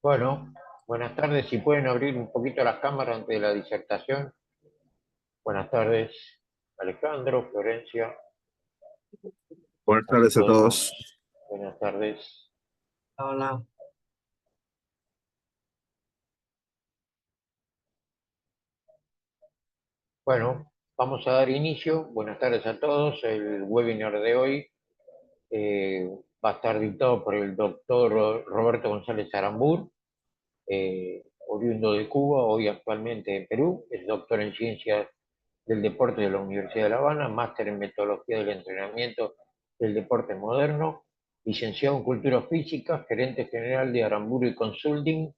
Bueno, buenas tardes. Si pueden abrir un poquito las cámaras antes de la disertación. Buenas tardes, Alejandro, Florencia. Buenas Así tardes a podemos. todos. Buenas tardes. Hola. Bueno, vamos a dar inicio. Buenas tardes a todos. El webinar de hoy eh, va a estar dictado por el doctor Roberto González Arambur, oriundo de Cuba, hoy actualmente en Perú. Es doctor en Ciencias del Deporte de la Universidad de La Habana, máster en Metodología del Entrenamiento del Deporte Moderno, licenciado en Cultura Física, gerente general de Aramburu y Consulting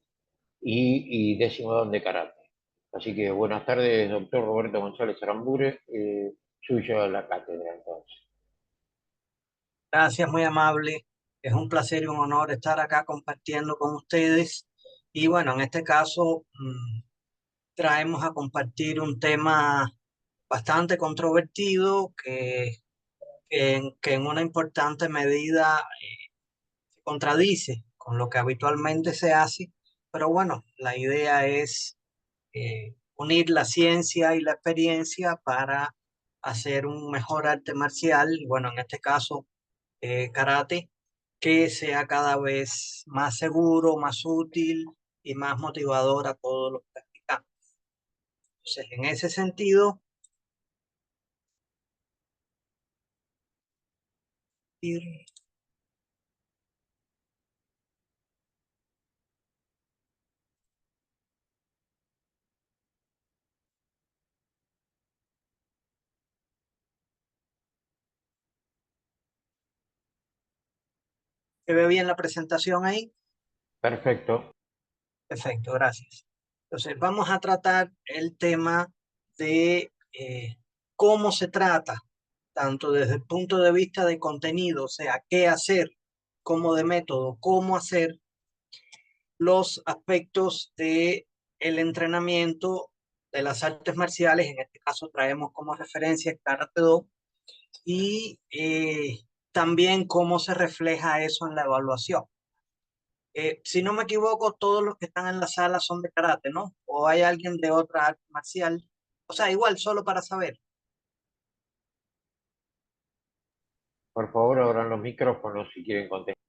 y décimo dan de Karate. Así que buenas tardes, doctor Roberto González Arambure, suyo la cátedra entonces. Gracias, muy amable. Es un placer y un honor estar acá compartiendo con ustedes. Y bueno, en este caso traemos a compartir un tema bastante controvertido que en una importante medida se contradice con lo que habitualmente se hace. Pero bueno, la idea es unir la ciencia y la experiencia para hacer un mejor arte marcial. Y bueno, en este caso karate, que sea cada vez más seguro, más útil y más motivador a todos los practicantes. Entonces, en ese sentido, ir- ¿se ve bien la presentación ahí? Perfecto. Perfecto, gracias. Entonces, vamos a tratar el tema de cómo se trata, tanto desde el punto de vista de contenido, o sea, qué hacer, como de método, cómo hacer los aspectos de el entrenamiento de las artes marciales. En este caso traemos como referencia el Karate Do y también cómo se refleja eso en la evaluación. Si no me equivoco, todos los que están en la sala son de karate, ¿no? ¿O hay alguien de otra arte marcial? O sea, igual, solo para saber. Por favor, abran los micrófonos si quieren contestar.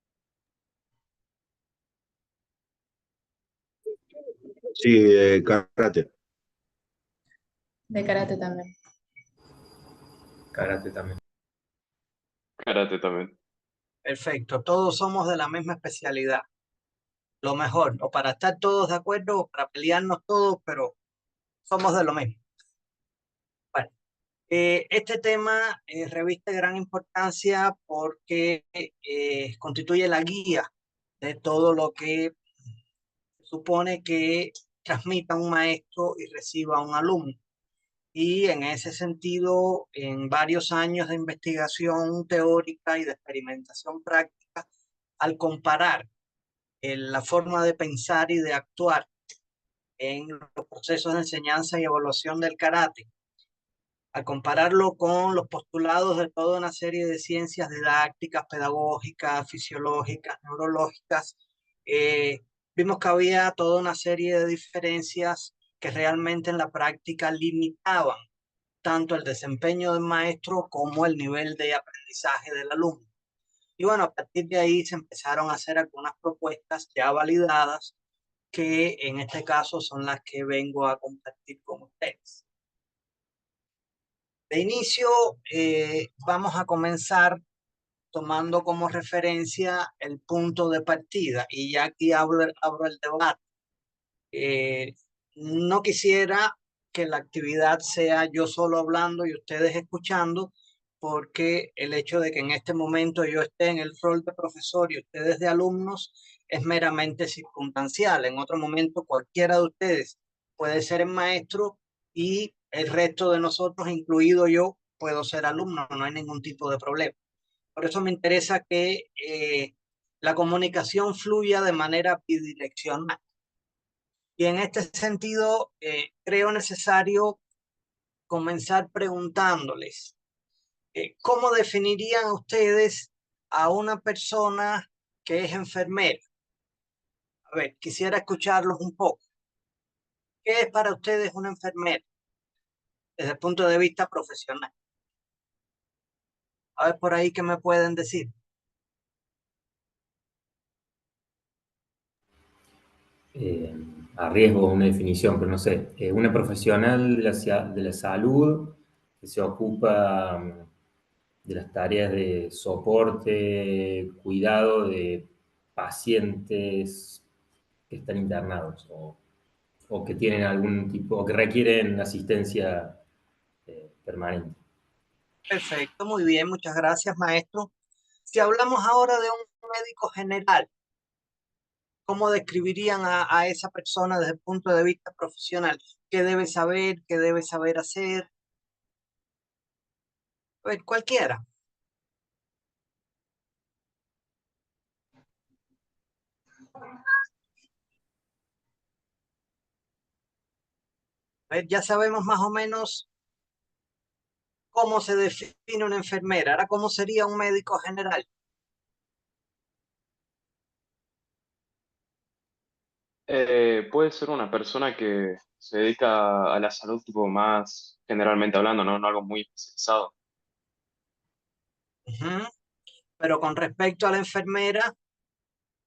Sí, karate. De karate también. Karate también. Karate también. Perfecto, todos somos de la misma especialidad. Lo mejor, o para estar todos de acuerdo, o para pelearnos todos, pero somos de lo mismo. Bueno. Este tema reviste gran importancia porque constituye la guía de todo lo que supone que transmita un maestro y reciba un alumno. Y en ese sentido, en varios años de investigación teórica y de experimentación práctica, al comparar la forma de pensar y de actuar en los procesos de enseñanza y evaluación del karate, al compararlo con los postulados de toda una serie de ciencias didácticas, pedagógicas, fisiológicas, neurológicas, eh, vimos que había toda una serie de diferencias que realmente en la práctica limitaban tanto el desempeño del maestro como el nivel de aprendizaje del alumno. Y bueno, a partir de ahí se empezaron a hacer algunas propuestas ya validadas que en este caso son las que vengo a compartir con ustedes. De inicio, vamos a comenzar tomando como referencia el punto de partida y ya aquí abro el debate. No quisiera que la actividad sea yo solo hablando y ustedes escuchando, porque el hecho de que en este momento yo esté en el rol de profesor y ustedes de alumnos es meramente circunstancial. En otro momento cualquiera de ustedes puede ser el maestro y el resto de nosotros, incluido yo, puedo ser alumno, no hay ningún tipo de problema. Por eso me interesa que la comunicación fluya de manera bidireccional. Y en este sentido, creo necesario comenzar preguntándoles, ¿cómo definirían ustedes a una persona que es enfermera? A ver, quisiera escucharlos un poco. ¿Qué es para ustedes una enfermera desde el punto de vista profesional? A ver por ahí qué me pueden decir. eh, a riesgo una definición, pero no sé, una profesional de la salud que se ocupa de las tareas de soporte, cuidado de pacientes que están internados o que tienen algún tipo, o que requieren asistencia permanente. Perfecto, muy bien, muchas gracias, maestro. Si hablamos ahora de un médico general, ¿cómo describirían a esa persona desde el punto de vista profesional? ¿Qué debe saber? ¿Qué debe saber hacer? A ver, cualquiera. A ver, ya sabemos más o menos cómo se define una enfermera. Ahora, ¿cómo sería un médico general? Puede ser una persona que se dedica a la salud tipo más generalmente hablando, ¿no? No algo muy especializado. Ujú. Pero con respecto a la enfermera,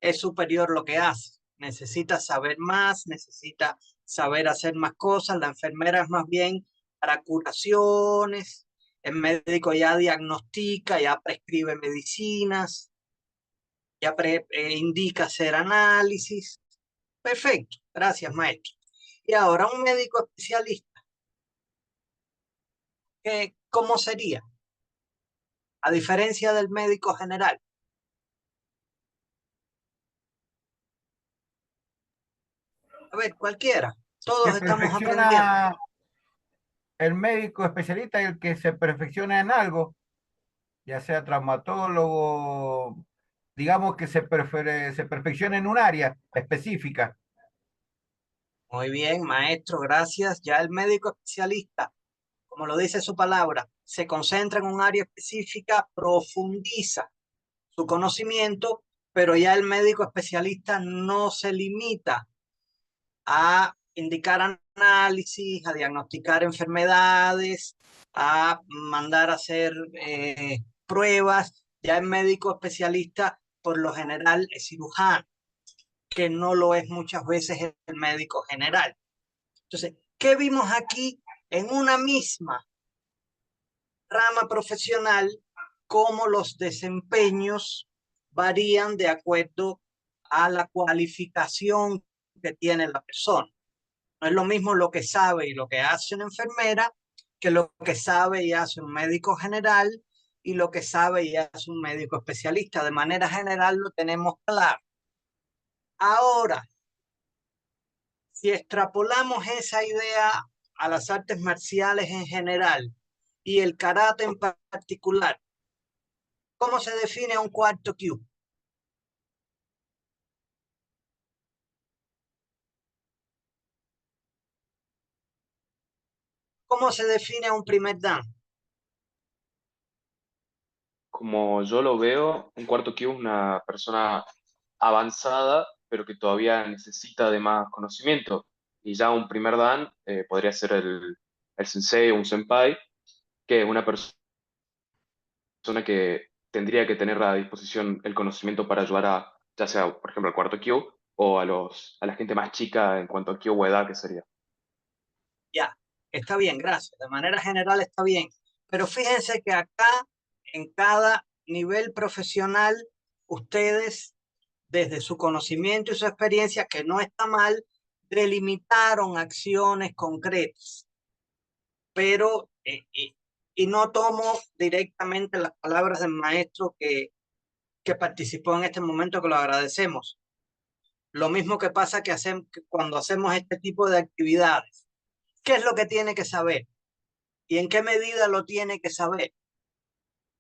es superior lo que hace. Necesita saber más, necesita saber hacer más cosas. La enfermera es más bien para curaciones. El médico ya diagnostica, ya prescribe medicinas, ya indica hacer análisis. Perfecto, gracias, maestro. Y ahora un médico especialista, ¿cómo sería? A diferencia del médico general. A ver, cualquiera. Que Todos estamos aprendiendo. perfecciona el médico especialista, el que se perfecciona en algo, ya sea traumatólogo, digamos que se perfecciona en un área específica. Muy bien, maestro, gracias. Ya el médico especialista, como lo dice su palabra, se concentra en un área específica, profundiza su conocimiento, pero ya el médico especialista no se limita a indicar análisis, a diagnosticar enfermedades, a mandar a hacer pruebas. Ya el médico especialista, por lo general, es cirujano, que no lo es muchas veces el médico general. Entonces, ¿qué vimos aquí en una misma rama profesional? Cómo los desempeños varían de acuerdo a la cualificación que tiene la persona. No es lo mismo lo que sabe y lo que hace una enfermera que lo que sabe y hace un médico general y lo que sabe y hace un médico especialista. De manera general lo tenemos claro. Ahora, si extrapolamos esa idea a las artes marciales en general y el karate en particular, ¿cómo se define un cuarto Q? ¿Cómo se define un primer dan? Como yo lo veo, un cuarto Q es una persona avanzada, pero que todavía necesita de más conocimiento. Y ya un primer dan podría ser el sensei o un senpai, que es una persona que tendría que tener a disposición el conocimiento para ayudar a, ya sea, por ejemplo, al cuarto Q o a la gente más chica en cuanto a Q o edad que sería. Ya, está bien, gracias. De manera general está bien. Pero fíjense que acá, en cada nivel profesional, ustedes, desde su conocimiento y su experiencia, que no está mal, delimitaron acciones concretas. Pero, y no tomo directamente las palabras del maestro que participó en este momento, que lo agradecemos. Lo mismo que pasa que cuando hacemos este tipo de actividades. ¿Qué es lo que tiene que saber? ¿Y en qué medida lo tiene que saber?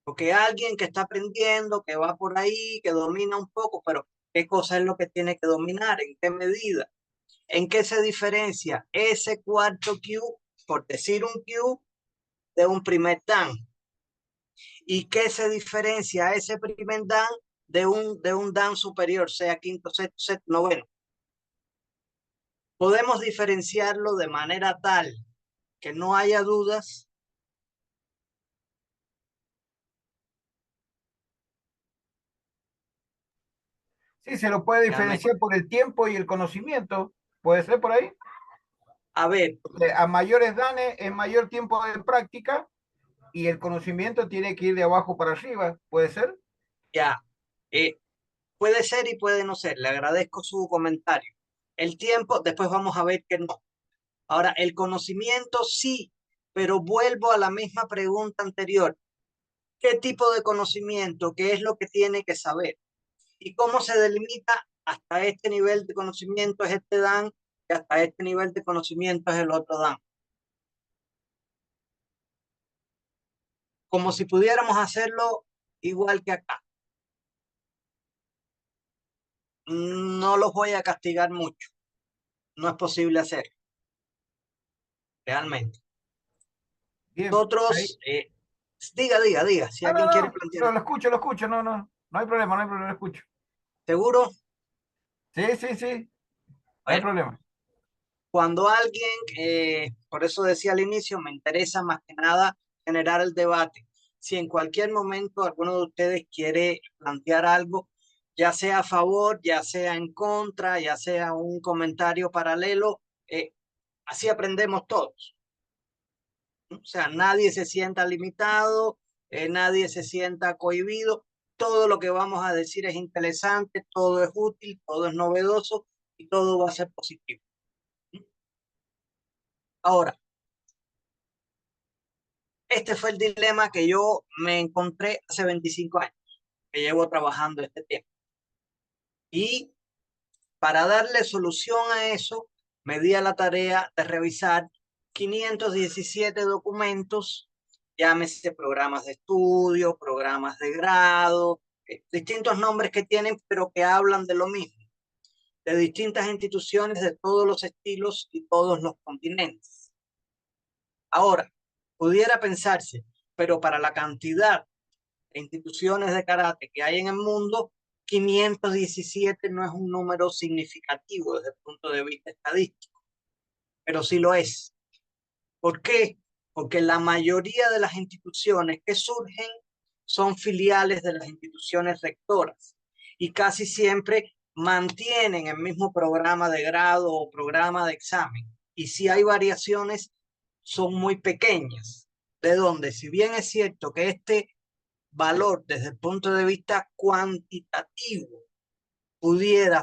Porque alguien que está aprendiendo, que va por ahí, que domina un poco, pero ¿qué cosa es lo que tiene que dominar? ¿En qué medida? ¿En qué se diferencia ese cuarto Q, por decir un Q, de un primer dan? ¿Y qué se diferencia ese primer dan de un dan superior, sea quinto, sexto, noveno? Podemos diferenciarlo de manera tal que no haya dudas. Sí, se lo puede Realmente. diferenciar por el tiempo y el conocimiento. ¿Puede ser por ahí? A ver, A mayores danes es mayor tiempo de práctica y el conocimiento tiene que ir de abajo para arriba. ¿Puede ser? ya, puede ser y puede no ser. Le agradezco su comentario. El tiempo, después vamos a ver que no. Ahora, el conocimiento sí, pero vuelvo a la misma pregunta anterior. ¿Qué tipo de conocimiento? ¿Qué es lo que tiene que saber? ¿Y cómo se delimita hasta este nivel de conocimiento es este Dan y hasta este nivel de conocimiento es el otro Dan? Como si pudiéramos hacerlo igual que acá. No los voy a castigar mucho. No es posible hacerlo, realmente. Bien. Ahí. Nosotros, diga, si No, no, alguien quiere no, plantear. lo escucho, no, no, no hay problema, no hay problema, lo escucho. ¿Seguro? Sí, sí, sí, no hay Bueno, problema. cuando alguien, por eso decía al inicio, me interesa más que nada generar el debate. Si en cualquier momento alguno de ustedes quiere plantear algo, ya sea a favor, ya sea en contra, ya sea un comentario paralelo, así aprendemos todos. O sea, nadie se sienta limitado, nadie se sienta cohibido. Todo lo que vamos a decir es interesante, todo es útil, todo es novedoso y todo va a ser positivo. Ahora, este fue el dilema que yo me encontré hace 25 años, que llevo trabajando este tema. Y para darle solución a eso, me di a la tarea de revisar 517 documentos, llámese programas de estudio, programas de grado, distintos nombres que tienen, pero que hablan de lo mismo, de distintas instituciones de todos los estilos y todos los continentes. Ahora, pudiera pensarse, pero para la cantidad de instituciones de karate que hay en el mundo, 517 no es un número significativo desde el punto de vista estadístico, pero sí lo es. ¿Por qué? Porque la mayoría de las instituciones que surgen son filiales de las instituciones rectoras y casi siempre mantienen el mismo programa de grado o programa de examen. Y si hay variaciones, son muy pequeñas. De donde, si bien es cierto que este valor desde el punto de vista cuantitativo pudiera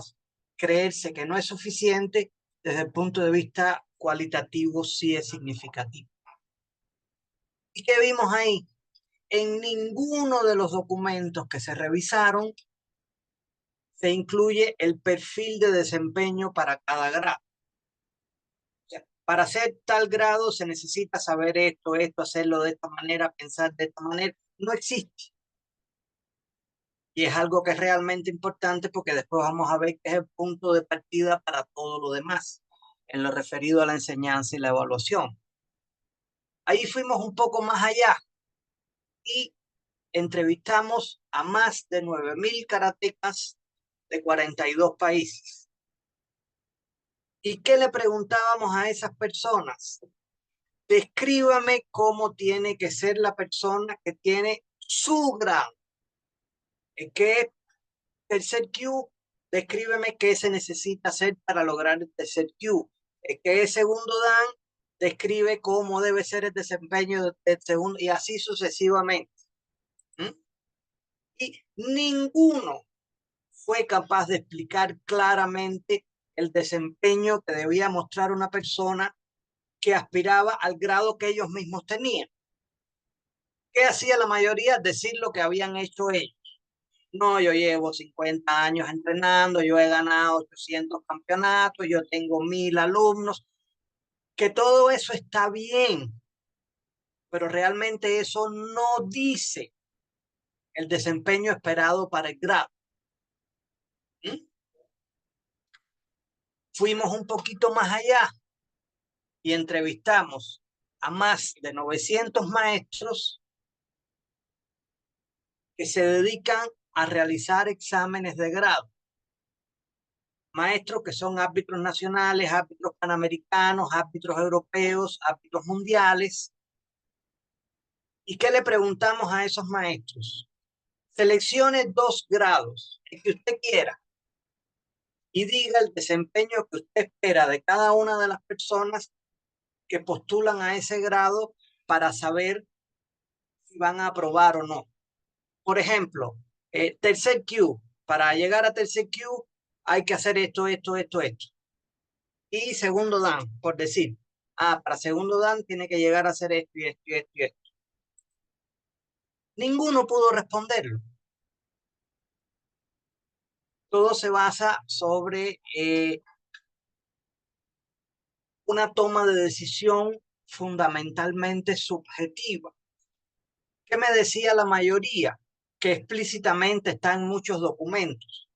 creerse que no es suficiente, desde el punto de vista cualitativo sí es significativo. ¿Y qué vimos ahí? En ninguno de los documentos que se revisaron se incluye el perfil de desempeño para cada grado. O sea, para hacer tal grado se necesita saber esto, hacerlo de esta manera, pensar de esta manera. No existe. Y es algo que es realmente importante porque después vamos a ver que es el punto de partida para todo lo demás, en lo referido a la enseñanza y la evaluación. Ahí fuimos un poco más allá y entrevistamos a más de 9.000 karatecas de 42 países. ¿Y qué le preguntábamos a esas personas? Descríbame cómo tiene que ser la persona que tiene su grado. ¿Qué es tercer Q? Descríbeme qué se necesita hacer para lograr el tercer Q. ¿Qué es segundo Dan? Describe cómo debe ser el desempeño del segundo y así sucesivamente. ¿Mm? Y ninguno fue capaz de explicar claramente el desempeño que debía mostrar una persona que aspiraba al grado que ellos mismos tenían. ¿Qué hacía la mayoría? Decir lo que habían hecho ellos. No, yo llevo 50 años entrenando, yo he ganado 800 campeonatos, yo tengo 1.000 alumnos, que todo eso está bien, pero realmente eso no dice el desempeño esperado para el grado. ¿Mm? Fuimos un poquito más allá y entrevistamos a más de 900 maestros que se dedican a realizar exámenes de grado. maestros que son árbitros nacionales, árbitros panamericanos, árbitros europeos, árbitros mundiales. ¿Y qué le preguntamos a esos maestros? Seleccione 2 grados, el que usted quiera, y diga el desempeño que usted espera de cada una de las personas que postulan a ese grado para saber si van a aprobar o no. Por ejemplo, tercer Q, para llegar a tercer Q hay que hacer esto. Y segundo Dan, por decir, para segundo Dan tiene que llegar a hacer esto y esto y esto y esto. Ninguno pudo responderlo. Todo se basa sobre una toma de decisión fundamentalmente subjetiva. ¿Qué me decía la mayoría? Que explícitamente está en muchos documentos,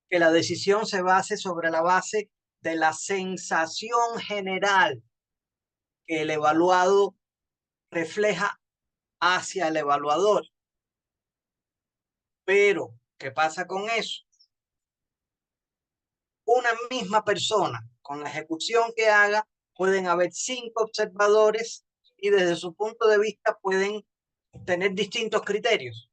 que la decisión se base sobre la base de la sensación general que el evaluado refleja hacia el evaluador. Pero, ¿qué pasa con eso? Una misma persona, con la ejecución que haga, pueden haber 5 observadores y desde su punto de vista pueden tener distintos criterios.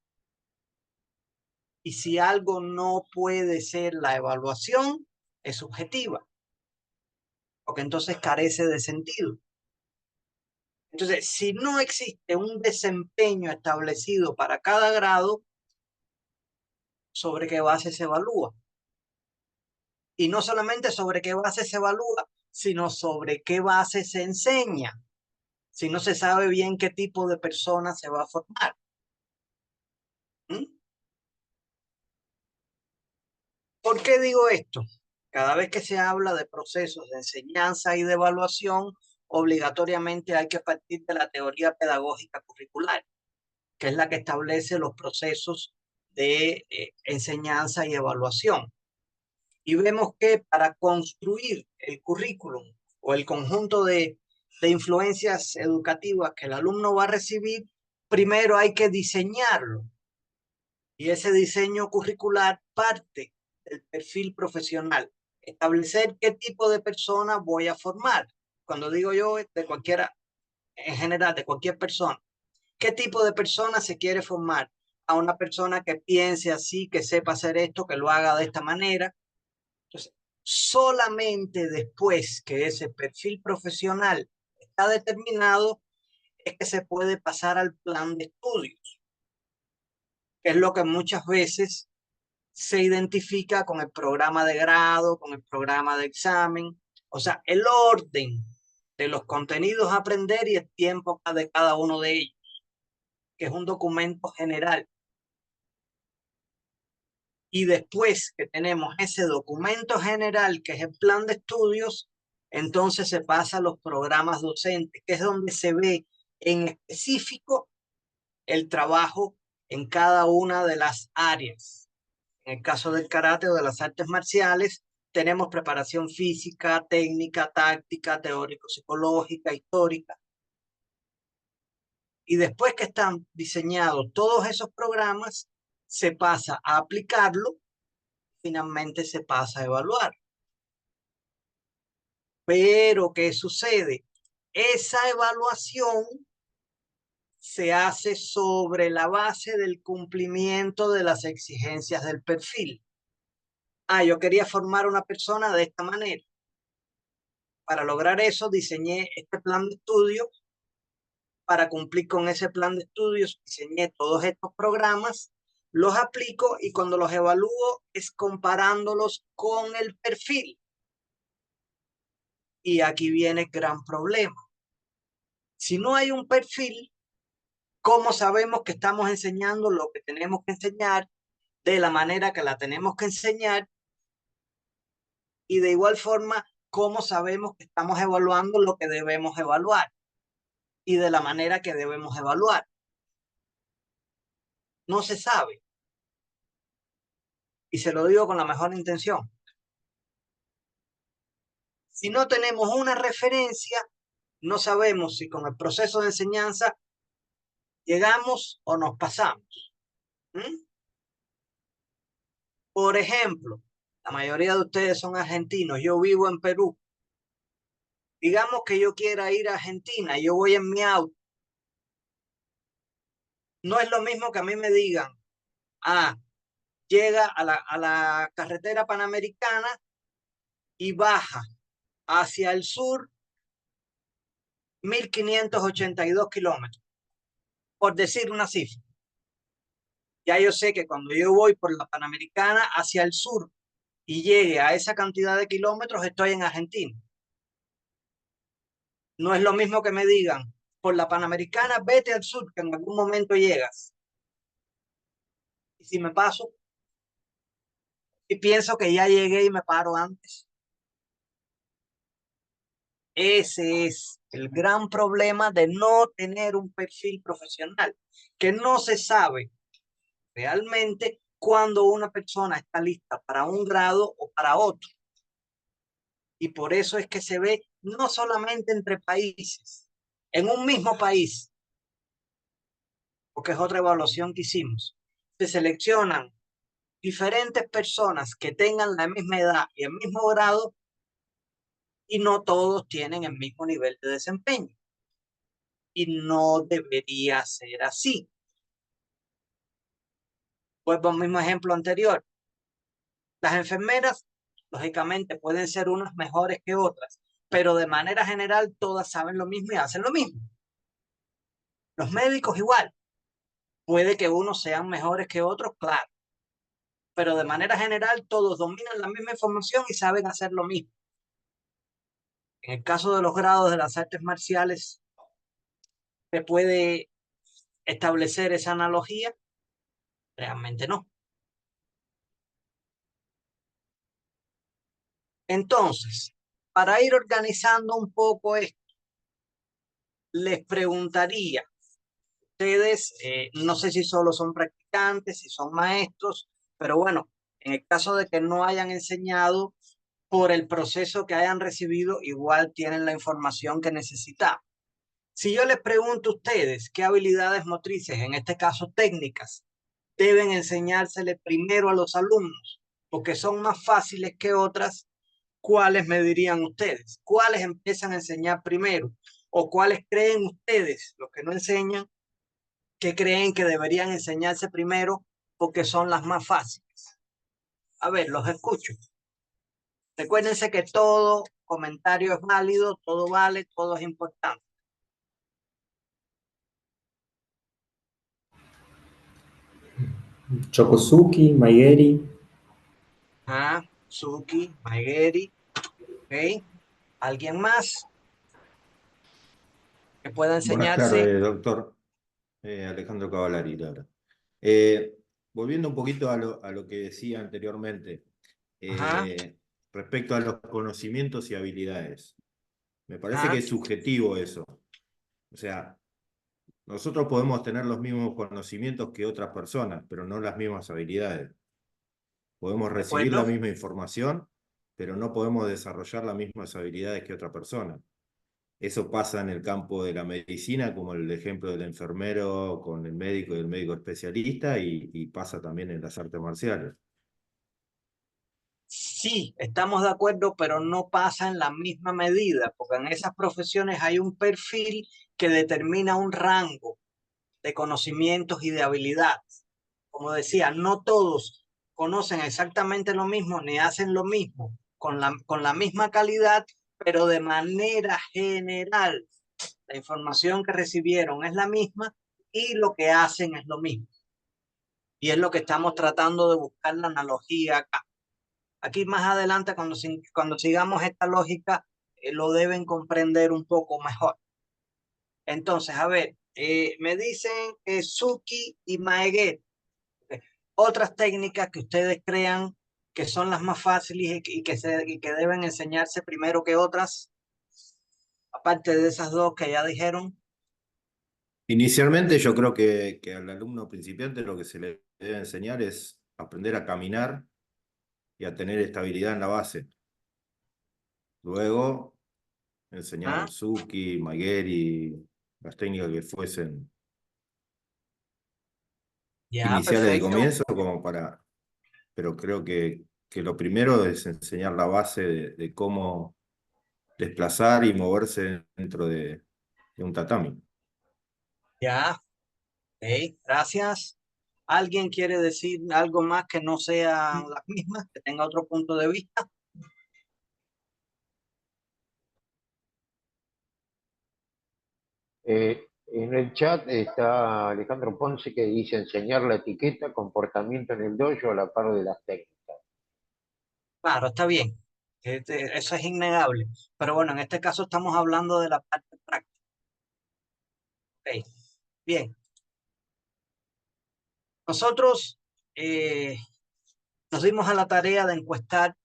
Y si algo no puede ser la evaluación, es subjetiva, porque entonces carece de sentido. Entonces, si no existe un desempeño establecido para cada grado, ¿sobre qué base se evalúa? Y no solamente sobre qué base se evalúa, sino sobre qué base se enseña, si no se sabe bien qué tipo de persona se va a formar. ¿Por qué digo esto? Cada vez que se habla de procesos de enseñanza y de evaluación, obligatoriamente hay que partir de la teoría pedagógica curricular, que es la que establece los procesos de enseñanza y evaluación. Y vemos que para construir el currículum o el conjunto de influencias educativas que el alumno va a recibir, primero hay que diseñarlo. Y ese diseño curricular parte del perfil profesional. Establecer qué tipo de persona voy a formar. Cuando digo yo, de cualquiera, en general, de cualquier persona. ¿Qué tipo de persona se quiere formar? A una persona que piense así, que sepa hacer esto, que lo haga de esta manera. Entonces, solamente después que ese perfil profesional está determinado, es que se puede pasar al plan de estudios, que es lo que muchas veces se identifica con el programa de grado, con el programa de examen, o sea, el orden de los contenidos a aprender y el tiempo de cada uno de ellos, que es un documento general. Y después que tenemos ese documento general, que es el plan de estudios, entonces se pasa a los programas docentes, que es donde se ve en específico el trabajo en cada una de las áreas. En el caso del karate o de las artes marciales, tenemos preparación física, técnica, táctica, teórico-psicológica, histórica. Y después que están diseñados todos esos programas, se pasa a aplicarlo, finalmente se pasa a evaluar. Pero, ¿qué sucede? Esa evaluación se hace sobre la base del cumplimiento de las exigencias del perfil. Yo quería formar una persona de esta manera. Para lograr eso, diseñé este plan de estudios. Para cumplir con ese plan de estudios, diseñé todos estos programas, los aplico y cuando los evalúo es comparándolos con el perfil. Y aquí viene el gran problema. Si no hay un perfil, ¿cómo sabemos que estamos enseñando lo que tenemos que enseñar de la manera que la tenemos que enseñar? Y de igual forma, ¿cómo sabemos que estamos evaluando lo que debemos evaluar? Y de la manera que debemos evaluar. No se sabe. Y se lo digo con la mejor intención. Si no tenemos una referencia, no sabemos si con el proceso de enseñanza llegamos o nos pasamos. Por ejemplo, La mayoría de ustedes son argentinos. Yo vivo en Perú. Digamos que yo quiera ir a Argentina, yo voy en mi auto. No es lo mismo que a mí me digan, llega a la carretera panamericana y baja hacia el sur 1582 kilómetros, por decir una cifra. Ya yo sé que cuando yo voy por la panamericana hacia el sur y llegue a esa cantidad de kilómetros, estoy en Argentina. No es lo mismo que me digan, por la panamericana vete al sur, que en algún momento llegas. Y si me paso y pienso que ya llegué y me paro antes. Ese es el gran problema de no tener un perfil profesional, que no se sabe realmente cuando una persona está lista para un grado o para otro. Y por eso es que se ve no solamente entre países, en un mismo país, porque es otra evaluación que hicimos. Se seleccionan diferentes personas que tengan la misma edad y el mismo grado y no todos tienen el mismo nivel de desempeño. Y no debería ser así. Pues por el mismo ejemplo anterior, las enfermeras, lógicamente, pueden ser unas mejores que otras, pero de manera general todas saben lo mismo y hacen lo mismo. Los médicos igual. Puede que unos sean mejores que otros, claro, pero de manera general todos dominan la misma información y saben hacer lo mismo. En el caso de los grados de las artes marciales, ¿se puede establecer esa analogía? Realmente no. Entonces, para ir organizando un poco esto, les preguntaría, ustedes, no sé si solo son practicantes, si son maestros, pero bueno, en el caso de que no hayan enseñado, por el proceso que hayan recibido, igual tienen la información que necesitan. Si yo les pregunto a ustedes qué habilidades motrices, en este caso técnicas, deben enseñársele primero a los alumnos, porque son más fáciles que otras, ¿cuáles me dirían ustedes? ¿Cuáles empiezan a enseñar primero? ¿O cuáles creen ustedes, los que no enseñan, que creen que deberían enseñarse primero porque son las más fáciles? A ver, los escucho. Recuérdense que todo comentario es válido, todo vale, todo es importante. Chokosuki, Maigeri. Suki, Maigeri, ¿ok? ¿Alguien más que pueda Buenas enseñarse? tardes, doctor. Alejandro Cavallari, Laura. Volviendo un poquito a lo que decía anteriormente, Ajá, respecto a los conocimientos y habilidades. Me parece ajá, que es subjetivo eso. O sea, nosotros podemos tener los mismos conocimientos que otras personas, pero no las mismas habilidades. Podemos ¿de recibir la acuerdo? misma información, pero no podemos desarrollar las mismas habilidades que otra persona. Eso pasa en el campo de la medicina, como el ejemplo del enfermero con el médico y el médico especialista, y pasa también en las artes marciales. Sí, estamos de acuerdo, pero no pasa en la misma medida, porque en esas profesiones hay un perfil que determina un rango de conocimientos y de habilidades. Como decía, no todos conocen exactamente lo mismo ni hacen lo mismo con la misma calidad, pero de manera general la información que recibieron es la misma y lo que hacen es lo mismo. Y es lo que estamos tratando de buscar la analogía acá. Aquí más adelante, cuando sigamos esta lógica, lo deben comprender un poco mejor. Entonces, a ver, me dicen que Suki y Maegret, otras técnicas que ustedes crean que son las más fáciles y que deben enseñarse primero que otras, aparte de esas dos que ya dijeron. Inicialmente yo creo que al alumno principiante lo que se le debe enseñar es aprender a caminar y a tener estabilidad en la base. Luego ¿Ah? enseñar Suki, Maigeri, las técnicas que fuesen Ya, iniciales de perfecto. comienzo como para, pero creo que que lo primero es enseñar la base de cómo desplazar y moverse dentro de un tatami. Ya, ok, gracias. ¿Alguien quiere decir algo más que no sea las mismas, que tenga otro punto de vista? En el chat está Alejandro Ponce que dice enseñar la etiqueta, comportamiento en el dojo a la par de las técnicas. Claro, está bien. Eso es innegable. Pero bueno, en este caso estamos hablando de la parte práctica. Ok, bien. Nosotros nos dimos a la tarea de encuestar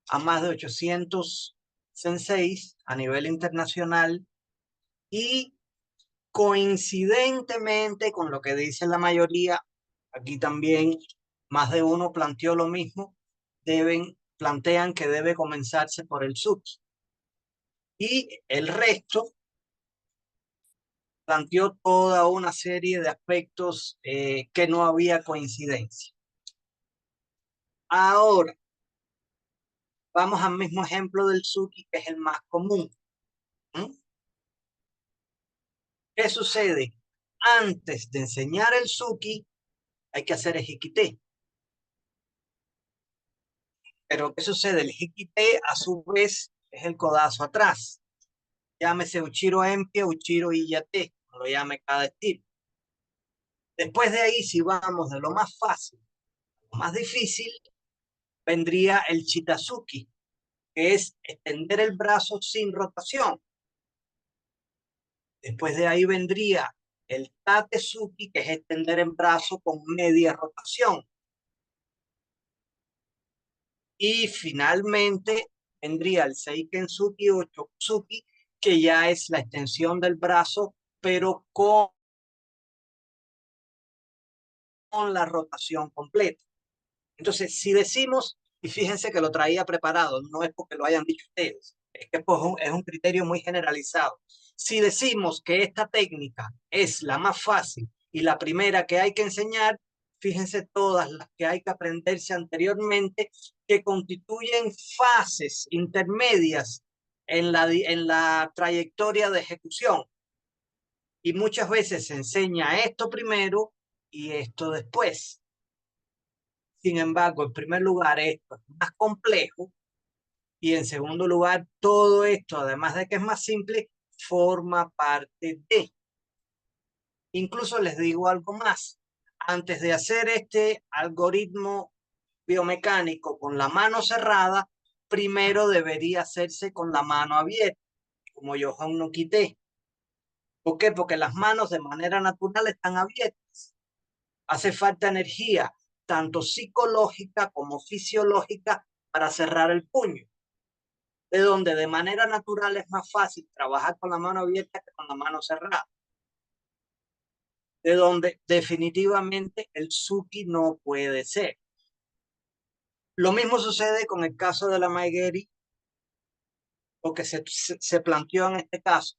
a más de 800 senseis a nivel internacional y coincidentemente con lo que dice la mayoría, aquí también más de uno planteó lo mismo, plantean que debe comenzarse por el Suki. Y el resto planteó toda una serie de aspectos que no había coincidencia. Ahora, vamos al mismo ejemplo del Suki, que es el más común. ¿Qué sucede? Antes de enseñar el Suki, hay que hacer el Hikite. Pero ¿qué sucede? El Hikite, a su vez, es el codazo atrás. Llámese Uchiro Empie, Uchiro Iyate, como lo llame cada estilo. Después de ahí, si vamos de lo más fácil a lo más difícil, vendría el Chitazuki, que es extender el brazo sin rotación. Después de ahí vendría el Tatezuki, que es extender el brazo con media rotación. Y finalmente vendría el Seikensuki o Choksuki, que ya es la extensión del brazo, pero con la rotación completa. Entonces, si decimos, y fíjense que lo traía preparado, no es porque lo hayan dicho ustedes, es que pues, es un criterio muy generalizado. Si decimos que esta técnica es la más fácil y la primera que hay que enseñar, fíjense todas las que hay que aprenderse anteriormente, que constituyen fases intermedias en la trayectoria de ejecución. Y muchas veces se enseña esto primero y esto después. Sin embargo, en primer lugar, esto es más complejo y en segundo lugar, todo esto, además de que es más simple, forma parte de. Incluso les digo algo más. Antes de hacer este algoritmo biomecánico con la mano cerrada, primero debería hacerse con la mano abierta, como Johan no quité. ¿Por qué? Porque las manos de manera natural están abiertas. Hace falta energía, tanto psicológica como fisiológica, para cerrar el puño. De donde de manera natural es más fácil trabajar con la mano abierta que con la mano cerrada. De donde definitivamente el Suki no puede ser. Lo mismo sucede con el caso de la Maegeri, porque se planteó en este caso.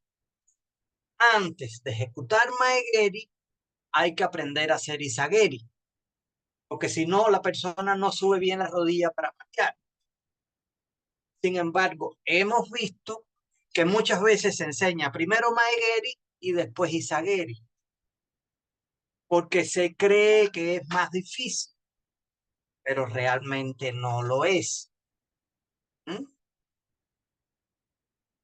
Antes de ejecutar Maegeri, hay que aprender a hacer Izageri, porque si no, la persona no sube bien la rodilla para patear. Sin embargo, hemos visto que muchas veces se enseña primero Maegeri y después Izageri, porque se cree que es más difícil, pero realmente no lo es. ¿Mm?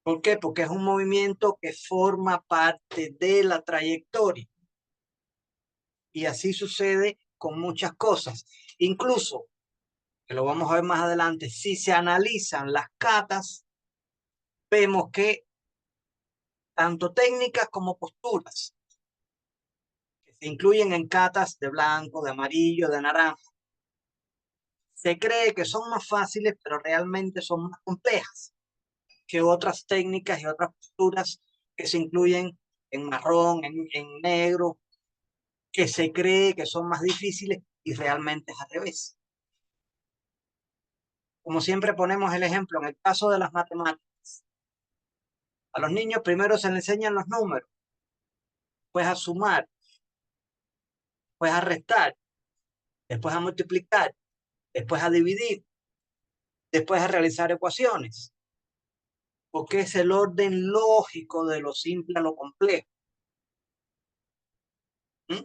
¿Por qué? Porque es un movimiento que forma parte de la trayectoria. Y así sucede con muchas cosas. Incluso, que lo vamos a ver más adelante, si se analizan las katas, vemos que tanto técnicas como posturas que se incluyen en katas de blanco, de amarillo, de naranja, se cree que son más fáciles, pero realmente son más complejas que otras técnicas y otras posturas que se incluyen en marrón, en negro, que se cree que son más difíciles y realmente es al revés. Como siempre ponemos el ejemplo en el caso de las matemáticas. A los niños primero se les enseñan los números, después a sumar, después a restar, después a multiplicar, después a dividir. después a realizar ecuaciones, porque es el orden lógico de lo simple a lo complejo. ¿Mm?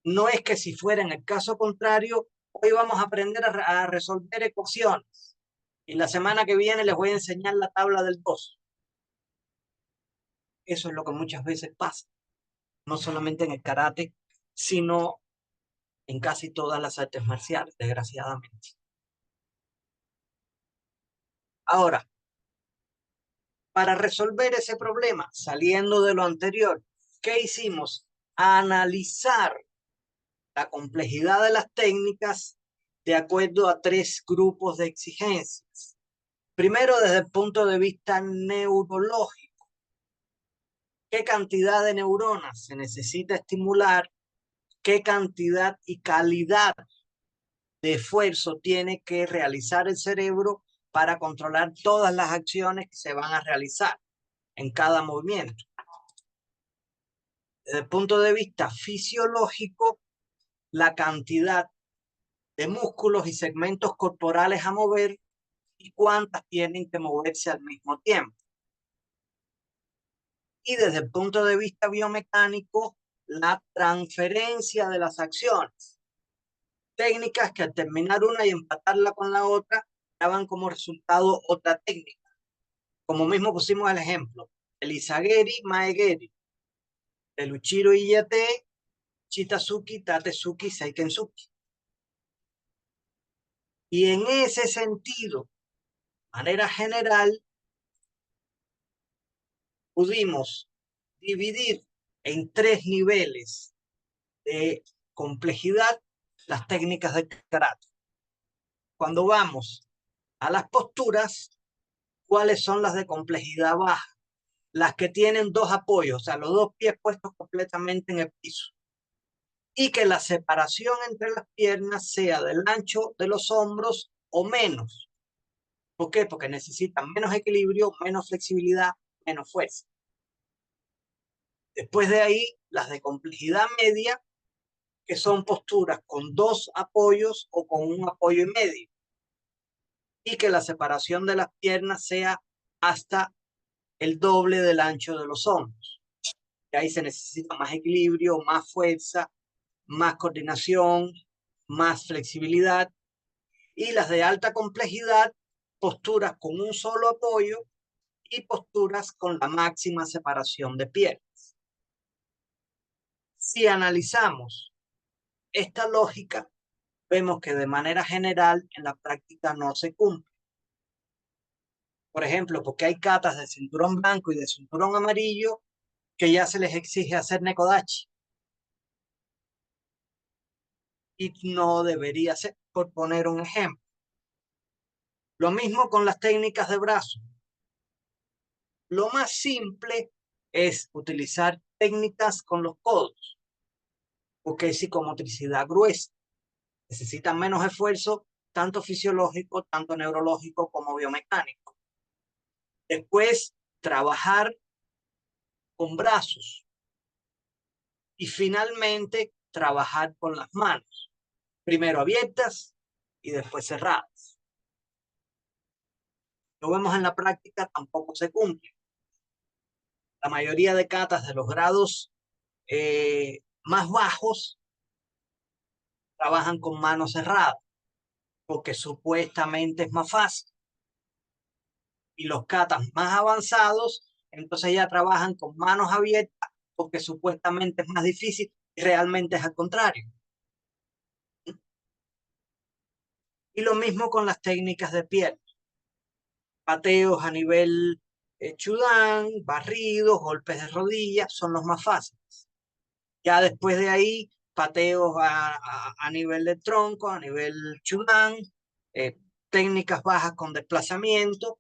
No es que si fuera en el caso contrario, hoy vamos a aprender a resolver ecuaciones y la semana que viene les voy a enseñar la tabla del 2. Eso es lo que muchas veces pasa, no solamente en el karate, sino en casi todas las artes marciales, desgraciadamente. Ahora, para resolver ese problema, saliendo de lo anterior, ¿qué hicimos? Analizar la complejidad de las técnicas de acuerdo a 3 grupos de exigencias. Primero, desde el punto de vista neurológico. ¿Qué cantidad de neuronas se necesita estimular? ¿Qué cantidad y calidad de esfuerzo tiene que realizar el cerebro para controlar todas las acciones que se van a realizar en cada movimiento? Desde el punto de vista fisiológico, la cantidad de músculos y segmentos corporales a mover y cuántas tienen que moverse al mismo tiempo. Y desde el punto de vista biomecánico, la transferencia de las acciones. Técnicas que al terminar una y empatarla con la otra, daban como resultado otra técnica. Como mismo pusimos el ejemplo, el Izagiri, Maegiri, el Uchiro Iyate, Chitazuki, Tatezuki, Seikensuki. Y en ese sentido, de manera general, pudimos dividir en 3 niveles de complejidad las técnicas de karate. Cuando vamos a las posturas, ¿cuáles son las de complejidad baja? Las que tienen 2 apoyos, o sea, los 2 pies puestos completamente en el piso. Y que la separación entre las piernas sea del ancho de los hombros o menos. ¿Por qué? Porque necesitan menos equilibrio, menos flexibilidad, menos fuerza. Después de ahí, las de complejidad media, que son posturas con 2 apoyos o con 1 apoyo y medio. Y que la separación de las piernas sea hasta el doble del ancho de los hombros. Y ahí se necesita más equilibrio, más fuerza, más coordinación, más flexibilidad. Y las de alta complejidad, posturas con un solo apoyo y posturas con la máxima separación de piernas. Si analizamos esta lógica, vemos que de manera general en la práctica no se cumple. Por ejemplo, porque hay katas de cinturón blanco y de cinturón amarillo que ya se les exige hacer nekodachi. Y no debería ser, por poner un ejemplo. Lo mismo con las técnicas de brazo. Lo más simple es utilizar técnicas con los codos, porque es psicomotricidad gruesa. Necesitan menos esfuerzo, tanto fisiológico, tanto neurológico como biomecánico. Después, trabajar con brazos. Y finalmente, trabajar con las manos. Primero abiertas y después cerradas. Lo vemos en la práctica, tampoco se cumple. La mayoría de katas de los grados más bajos trabajan con manos cerradas, porque supuestamente es más fácil. Y los katas más avanzados, entonces ya trabajan con manos abiertas, porque supuestamente es más difícil, y realmente es al contrario. Y lo mismo con las técnicas de pierna. Pateos a nivel chudán, barridos, golpes de rodillas, son los más fáciles. Ya después de ahí, pateos a nivel de tronco, a nivel chudán, técnicas bajas con desplazamiento,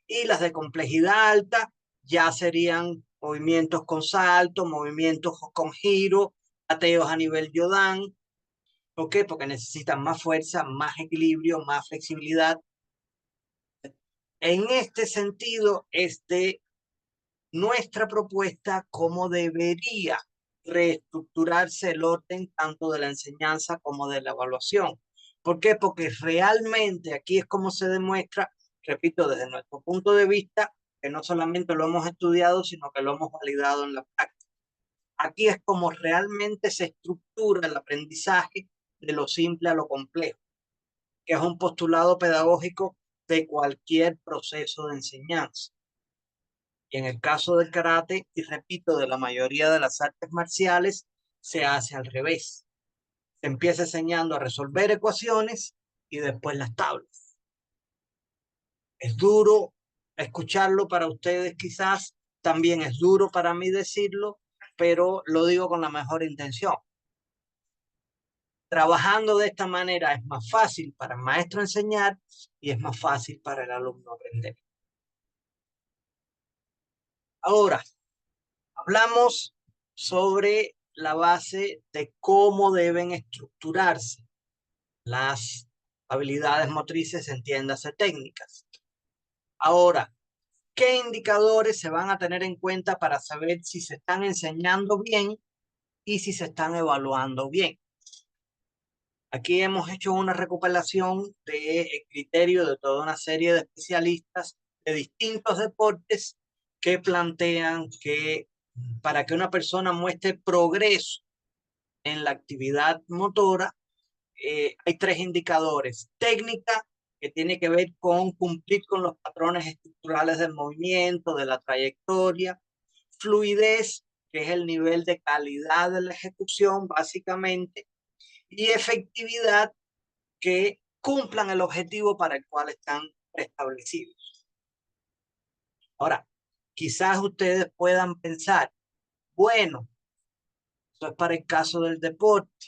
y las de complejidad alta ya serían movimientos con salto, movimientos con giro, pateos a nivel yodán. ¿Por qué? Porque necesitan más fuerza, más equilibrio, más flexibilidad. En este sentido es de nuestra propuesta cómo debería reestructurarse el orden tanto de la enseñanza como de la evaluación. ¿Por qué? Porque realmente aquí es como se demuestra, repito, desde nuestro punto de vista, que no solamente lo hemos estudiado, sino que lo hemos validado en la práctica. Aquí es como realmente se estructura el aprendizaje de lo simple a lo complejo, que es un postulado pedagógico de cualquier proceso de enseñanza. Y en el caso del karate, y repito, de la mayoría de las artes marciales, se hace al revés. Se empieza enseñando a resolver ecuaciones y después las tablas. Es duro escucharlo para ustedes quizás, también es duro para mí decirlo, pero lo digo con la mejor intención. Trabajando de esta manera es más fácil para el maestro enseñar y es más fácil para el alumno aprender. Ahora, hablamos sobre la base de cómo deben estructurarse las habilidades motrices, entiéndase técnicas. Ahora, ¿qué indicadores se van a tener en cuenta para saber si se están enseñando bien y si se están evaluando bien? Aquí hemos hecho una recopilación de criterios de toda una serie de especialistas de distintos deportes que plantean que para que una persona muestre progreso en la actividad motora, hay tres indicadores. Técnica, que tiene que ver con cumplir con los patrones estructurales del movimiento, de la trayectoria. Fluidez, que es el nivel de calidad de la ejecución, básicamente. Y efectividad, que cumplan el objetivo para el cual están establecidos. Ahora, quizás ustedes puedan pensar, bueno, eso es para el caso del deporte,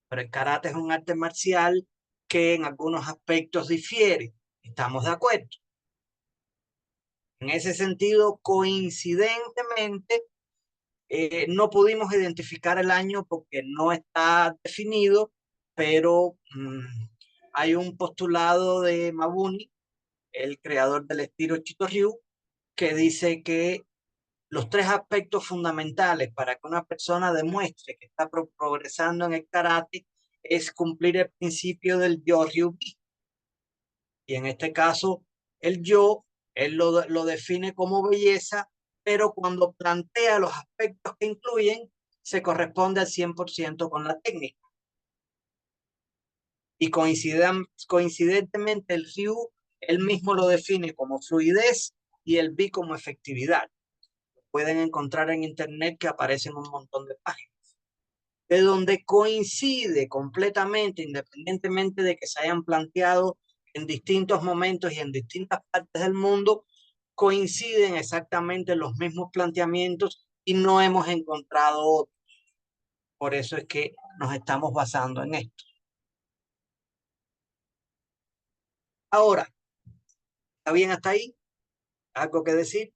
pero el karate es un arte marcial que en algunos aspectos difiere. ¿Estamos de acuerdo? En ese sentido, coincidentemente, no pudimos identificar el año porque no está definido, pero hay un postulado de Mabuni, el creador del estilo Chito Ryu, que dice que los tres aspectos fundamentales para que una persona demuestre que está progresando en el karate es cumplir el principio del yo-ryu-gi. Y en este caso, el yo, él lo define como belleza, pero cuando plantea los aspectos que incluyen, se corresponde al 100% con la técnica. Y coincidentemente el Ryu, él mismo lo define como fluidez y el Bi como efectividad. Pueden encontrar en internet que aparecen un montón de páginas. De donde coincide completamente, independientemente de que se hayan planteado en distintos momentos y en distintas partes del mundo, coinciden exactamente los mismos planteamientos y no hemos encontrado otros. Por eso es que nos estamos basando en esto. Ahora, ¿está bien hasta ahí? ¿Algo que decir?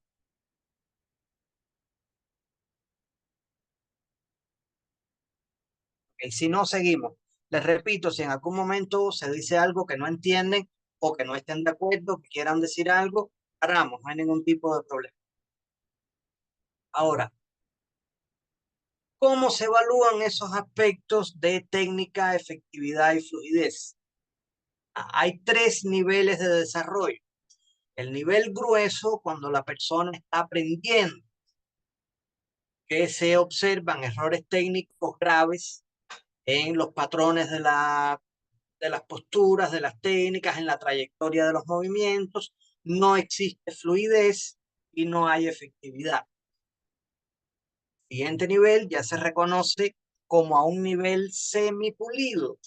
Y si no, seguimos. Les repito, si en algún momento se dice algo que no entienden o que no estén de acuerdo, que quieran decir algo, paramos, no hay ningún tipo de problema. Ahora, ¿cómo se evalúan esos aspectos de técnica, efectividad y fluidez? Hay tres niveles de desarrollo. El nivel grueso, cuando la persona está aprendiendo, que se observan errores técnicos graves en los patrones de las posturas, de las técnicas, en la trayectoria de los movimientos, no existe fluidez y no hay efectividad. Siguiente nivel ya se reconoce como a un nivel semipulido,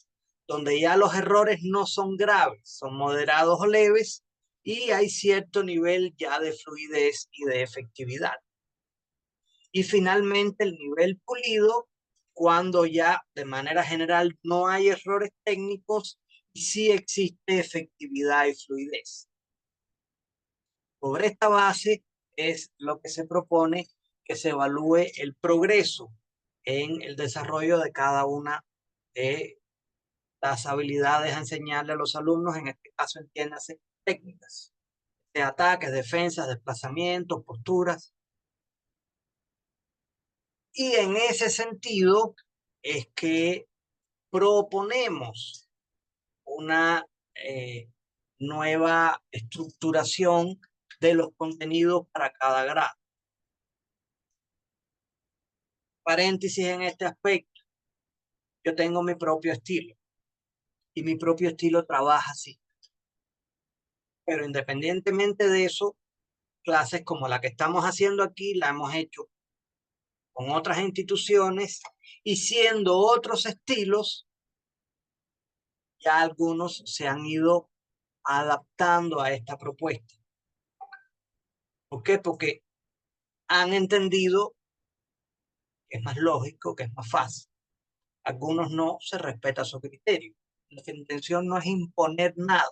donde ya los errores no son graves, son moderados o leves y hay cierto nivel ya de fluidez y de efectividad. Y finalmente el nivel pulido, cuando ya de manera general no hay errores técnicos y sí existe efectividad y fluidez. Sobre esta base es lo que se propone que se evalúe el progreso en el desarrollo de cada una de las habilidades a enseñarle a los alumnos, en este caso entiéndase técnicas de ataques, defensas, desplazamientos, posturas. Y en ese sentido es que proponemos una nueva estructuración de los contenidos para cada grado. Paréntesis en este aspecto. Yo tengo mi propio estilo y mi propio estilo trabaja así. Pero independientemente de eso, clases como la que estamos haciendo aquí la hemos hecho con otras instituciones y siendo otros estilos, ya algunos se han ido adaptando a esta propuesta. ¿Por qué? Porque han entendido que es más lógico, que es más fácil. Algunos no, se respeta su criterio. Nuestra intención no es imponer nada,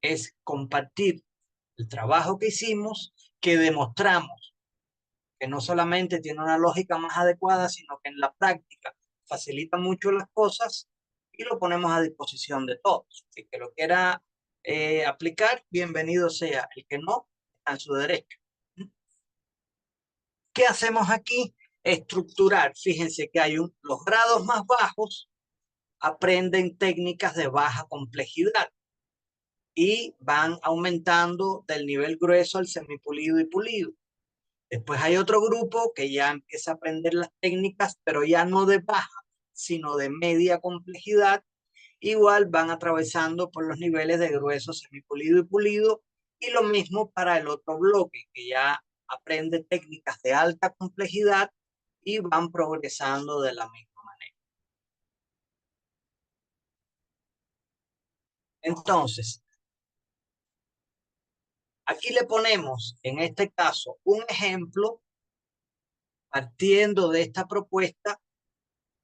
es compartir el trabajo que hicimos, que demostramos que no solamente tiene una lógica más adecuada, sino que en la práctica facilita mucho las cosas y lo ponemos a disposición de todos. El que lo quiera aplicar, bienvenido sea. El que no, está en su derecho. ¿Qué hacemos aquí? Estructurar. Fíjense que hay los grados más bajos aprenden técnicas de baja complejidad y van aumentando del nivel grueso al semipulido y pulido. Después hay otro grupo que ya empieza a aprender las técnicas, pero ya no de baja, sino de media complejidad. Igual van atravesando por los niveles de grueso, semipulido y pulido. Y lo mismo para el otro bloque, que ya aprende técnicas de alta complejidad y van progresando de la misma manera. Entonces, aquí le ponemos, en este caso, un ejemplo partiendo de esta propuesta,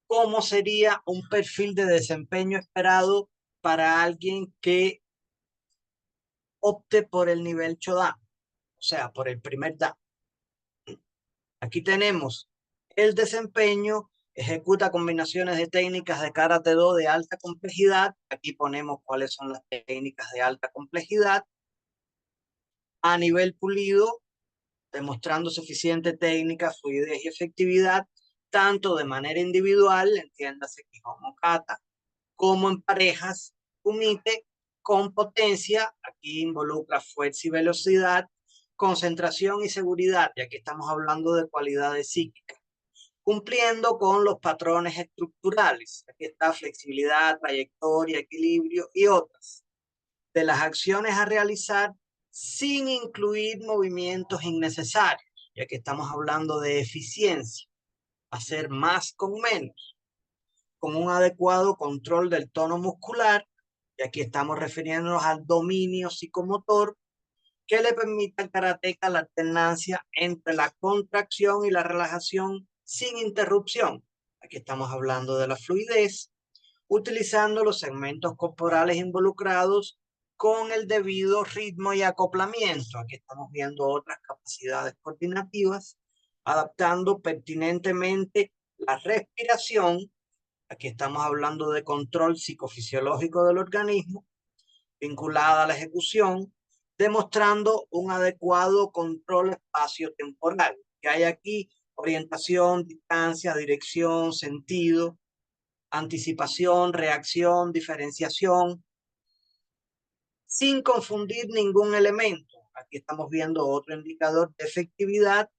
cómo sería un perfil de desempeño esperado para alguien que opte por el nivel Shodan, o sea, por el primer Dan. Aquí tenemos el desempeño, ejecuta combinaciones de técnicas de Karate-Do de alta complejidad. Aquí ponemos cuáles son las técnicas de alta complejidad. A nivel pulido, demostrando suficiente técnica, fluidez y efectividad, tanto de manera individual, entiéndase Kihon Kata, como en parejas, kumite, con potencia, aquí involucra fuerza y velocidad, concentración y seguridad, y aquí estamos hablando de cualidades psíquicas, cumpliendo con los patrones estructurales, aquí está flexibilidad, trayectoria, equilibrio y otras, de las acciones a realizar sin incluir movimientos innecesarios, ya que estamos hablando de eficiencia, hacer más con menos, con un adecuado control del tono muscular, y aquí estamos refiriéndonos al dominio psicomotor, que le permite al karateca la alternancia entre la contracción y la relajación sin interrupción. Aquí estamos hablando de la fluidez, utilizando los segmentos corporales involucrados con el debido ritmo y acoplamiento. Aquí estamos viendo otras capacidades coordinativas, adaptando pertinentemente la respiración. Aquí estamos hablando de control psicofisiológico del organismo, vinculada a la ejecución, demostrando un adecuado control espacio-temporal. Que hay aquí orientación, distancia, dirección, sentido, anticipación, reacción, diferenciación, sin confundir ningún elemento. Aquí estamos viendo otro indicador de efectividad,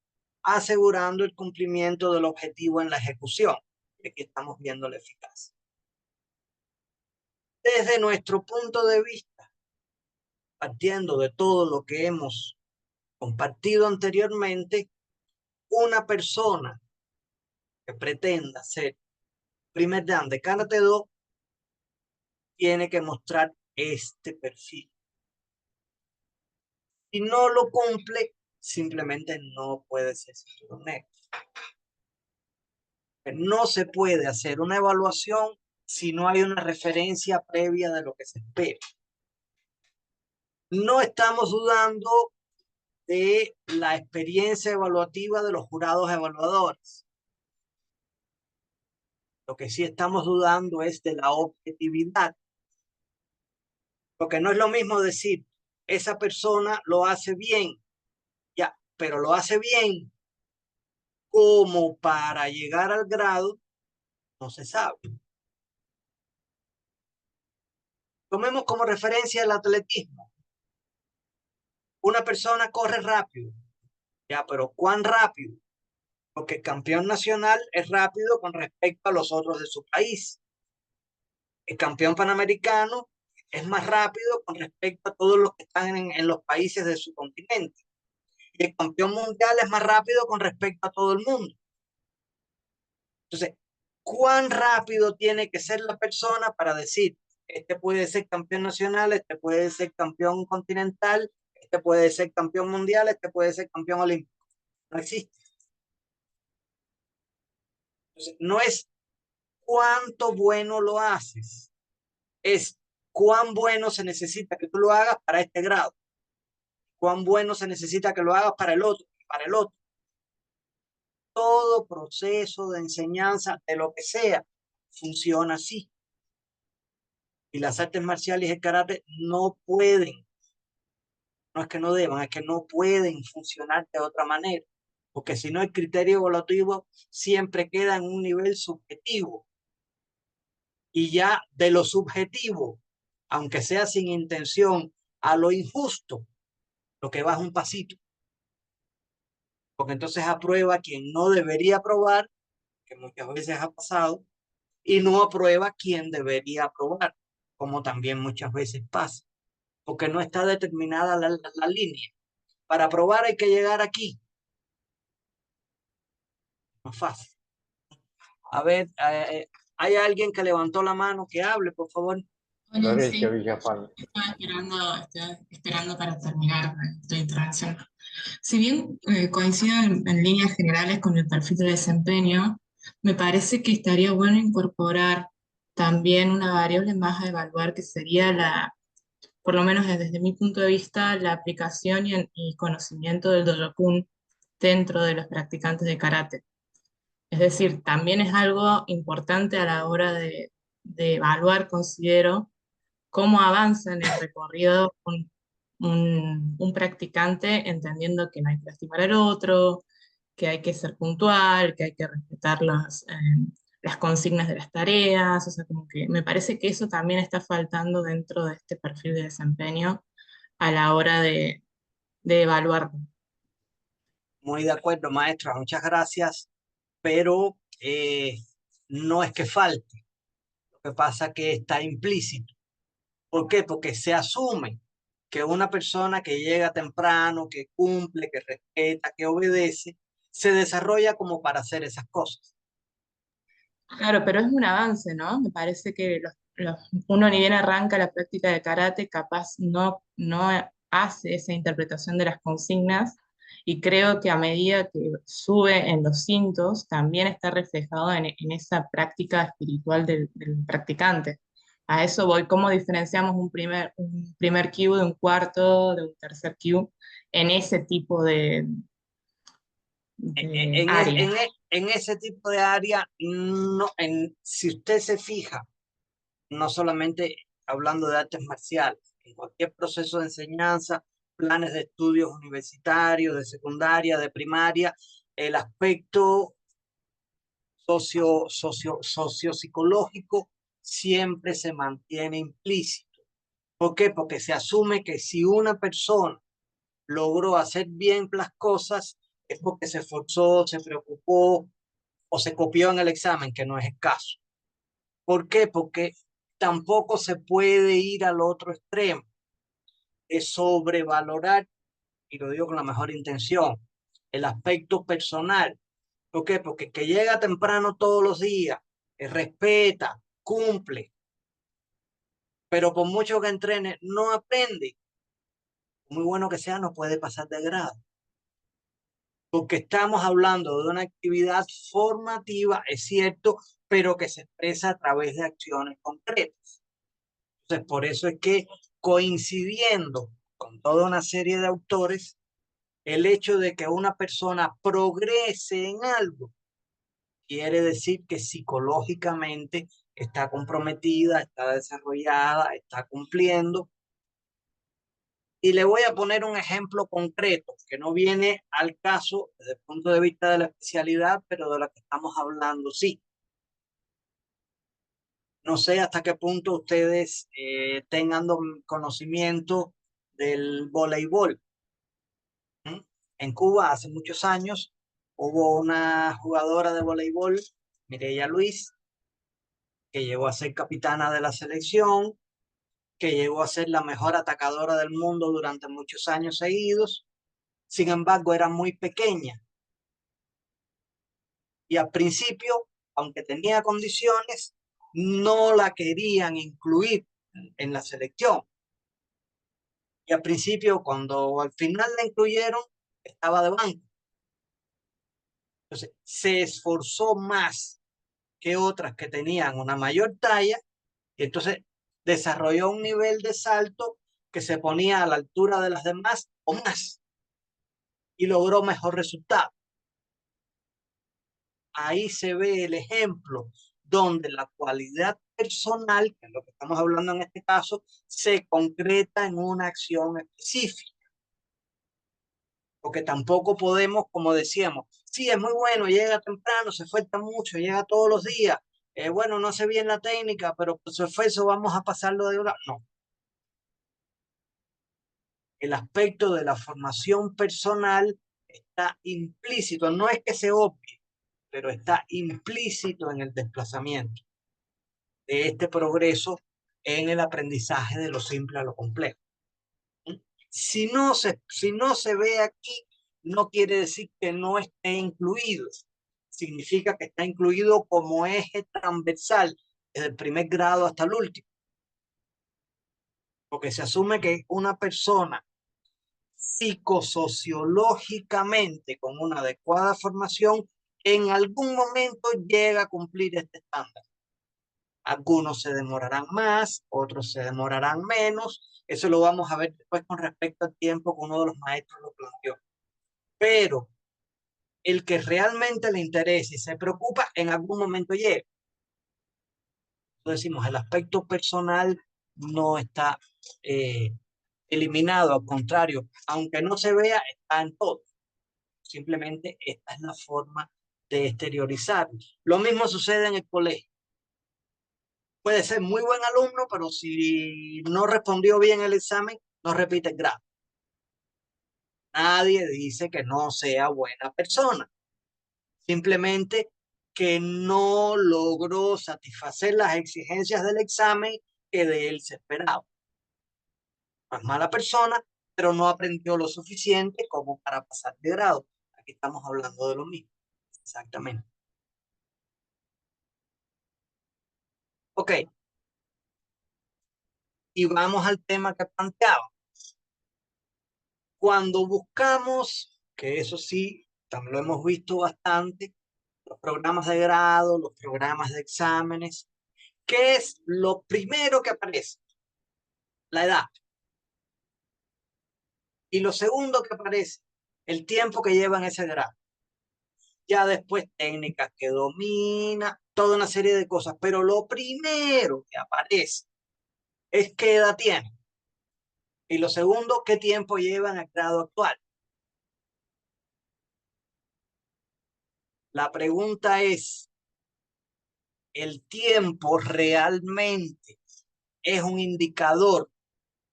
asegurando el cumplimiento del objetivo en la ejecución. Y aquí estamos viendo la eficacia. Desde nuestro punto de vista, partiendo de todo lo que hemos compartido anteriormente, una persona que pretenda ser primer dan de Karate-Do tiene que mostrar este perfil. Si no lo cumple, simplemente no puede ser cinturón negro. No se puede hacer una evaluación si no hay una referencia previa de lo que se espera. No estamos dudando de la experiencia evaluativa de los jurados evaluadores. Lo que sí estamos dudando es de la objetividad. Porque no es lo mismo decir, esa persona lo hace bien, ya, pero lo hace bien como para llegar al grado, no se sabe. Tomemos como referencia el atletismo. Una persona corre rápido, ya, pero ¿cuán rápido? Porque el campeón nacional es rápido con respecto a los otros de su país. El campeón panamericano es más rápido con respecto a todos los que están en los países de su continente. Y el campeón mundial es más rápido con respecto a todo el mundo. Entonces, ¿cuán rápido tiene que ser la persona para decir, este puede ser campeón nacional, este puede ser campeón continental, este puede ser campeón mundial, este puede ser campeón olímpico? No existe. Entonces, no es cuánto bueno lo haces, es cuán bueno se necesita que tú lo hagas para este grado, cuán bueno se necesita que lo hagas para el otro, para el otro. Todo proceso de enseñanza, de lo que sea, funciona así. Y las artes marciales y el karate no pueden, no es que no deban, es que no pueden funcionar de otra manera. Porque si no, el criterio evaluativo siempre queda en un nivel subjetivo. Y ya de lo subjetivo, aunque sea sin intención, a lo injusto, lo que va es un pasito. Porque entonces aprueba quien no debería aprobar, que muchas veces ha pasado, y no aprueba quien debería aprobar, como también muchas veces pasa, porque no está determinada la línea. Para aprobar hay que llegar aquí. Más fácil. A ver, ¿hay alguien que levantó la mano que hable, por favor? Hola, Florencia sí, Villafán. estaba esperando para terminar tu intervención. Si bien coincido en líneas generales con el perfil de desempeño, me parece que estaría bueno incorporar también una variable más a evaluar, que sería por lo menos desde mi punto de vista, la aplicación y conocimiento del Dojokun dentro de los practicantes de karate. Es decir, también es algo importante a la hora de evaluar, considero, cómo avanza en el recorrido un practicante, entendiendo que no hay que lastimar al otro, que hay que ser puntual, que hay que respetar las consignas de las tareas. O sea, como que me parece que eso también está faltando dentro de este perfil de desempeño a la hora de evaluarlo. Muy de acuerdo, maestra, muchas gracias, pero no es que falte, lo que pasa es que está implícito. ¿Por qué? Porque se asume que una persona que llega temprano, que cumple, que respeta, que obedece, se desarrolla como para hacer esas cosas. Claro, pero es un avance, ¿no? Me parece que uno ni bien arranca la práctica de karate, capaz no hace esa interpretación de las consignas, y creo que a medida que sube en los cintos, también está reflejado en esa práctica espiritual del practicante. A eso voy. ¿Cómo diferenciamos un primer cue de un cuarto, de un tercer cue, en ese tipo de área? En ese tipo de área, no, si usted se fija, no solamente hablando de artes marciales, en cualquier proceso de enseñanza, planes de estudios universitarios, de secundaria, de primaria, el aspecto sociopsicológico siempre se mantiene implícito. ¿Por qué? Porque se asume que si una persona logró hacer bien las cosas es porque se esforzó, se preocupó o se copió en el examen, que no es el caso. ¿Por qué? Porque tampoco se puede ir al otro extremo, es sobrevalorar, y lo digo con la mejor intención, el aspecto personal. ¿Por qué? Porque que llega temprano todos los días, respeta, cumple, pero por mucho que entrene, no aprende. Muy bueno que sea, no puede pasar de grado. Porque estamos hablando de una actividad formativa, es cierto, pero que se expresa a través de acciones concretas. Entonces, por eso es que coincidiendo con toda una serie de autores, el hecho de que una persona progrese en algo quiere decir que psicológicamente está comprometida, está desarrollada, está cumpliendo. Y le voy a poner un ejemplo concreto que no viene al caso desde el punto de vista de la especialidad, pero de la que estamos hablando sí. No sé hasta qué punto ustedes tengan conocimiento del voleibol. ¿Mm? En Cuba, hace muchos años, hubo una jugadora de voleibol, Mireya Luis, que llegó a ser capitana de la selección, que llegó a ser la mejor atacadora del mundo durante muchos años seguidos. Sin embargo, era muy pequeña y al principio, aunque tenía condiciones, no la querían incluir en la selección. Y al principio, cuando al final la incluyeron, estaba de banco. Entonces, se esforzó más que otras que tenían una mayor talla y entonces desarrolló un nivel de salto que se ponía a la altura de las demás o más y logró mejor resultado. Ahí se ve el ejemplo donde la cualidad personal, que es lo que estamos hablando en este caso, se concreta en una acción específica. Porque tampoco podemos, como decíamos, sí, es muy bueno, llega temprano, se esfuerza mucho, llega todos los días, bueno, no sé bien la técnica, pero por su esfuerzo vamos a pasarlo de una. No. El aspecto de la formación personal está implícito, no es que se obvie, pero está implícito en el desplazamiento de este progreso en el aprendizaje de lo simple a lo complejo. Si no se ve aquí, no quiere decir que no esté incluido. Significa que está incluido como eje transversal desde el primer grado hasta el último. Porque se asume que una persona psicosociológicamente con una adecuada formación en algún momento llega a cumplir este estándar. Algunos se demorarán más, otros se demorarán menos. Eso lo vamos a ver después con respecto al tiempo que uno de los maestros lo planteó. Pero el que realmente le interesa y se preocupa, en algún momento llega. Entonces decimos, el aspecto personal no está eliminado, al contrario, aunque no se vea, está en todo. Simplemente esta es la forma de exteriorizarlo. Lo mismo sucede en el colegio. Puede ser muy buen alumno, pero si no respondió bien el examen, no repite el grado. Nadie dice que no sea buena persona. Simplemente que no logró satisfacer las exigencias del examen que de él se esperaba. No es mala persona, pero no aprendió lo suficiente como para pasar de grado. Aquí estamos hablando de lo mismo. Exactamente. Ok. Y vamos al tema que planteaba. Cuando buscamos, que eso sí, también lo hemos visto bastante, los programas de grado, los programas de exámenes, ¿qué es lo primero que aparece? La edad. Y lo segundo que aparece, el tiempo que lleva en ese grado. Ya después técnicas que domina, toda una serie de cosas, pero lo primero que aparece es qué edad tiene. Y lo segundo, qué tiempo lleva en el grado actual. La pregunta es, ¿el tiempo realmente es un indicador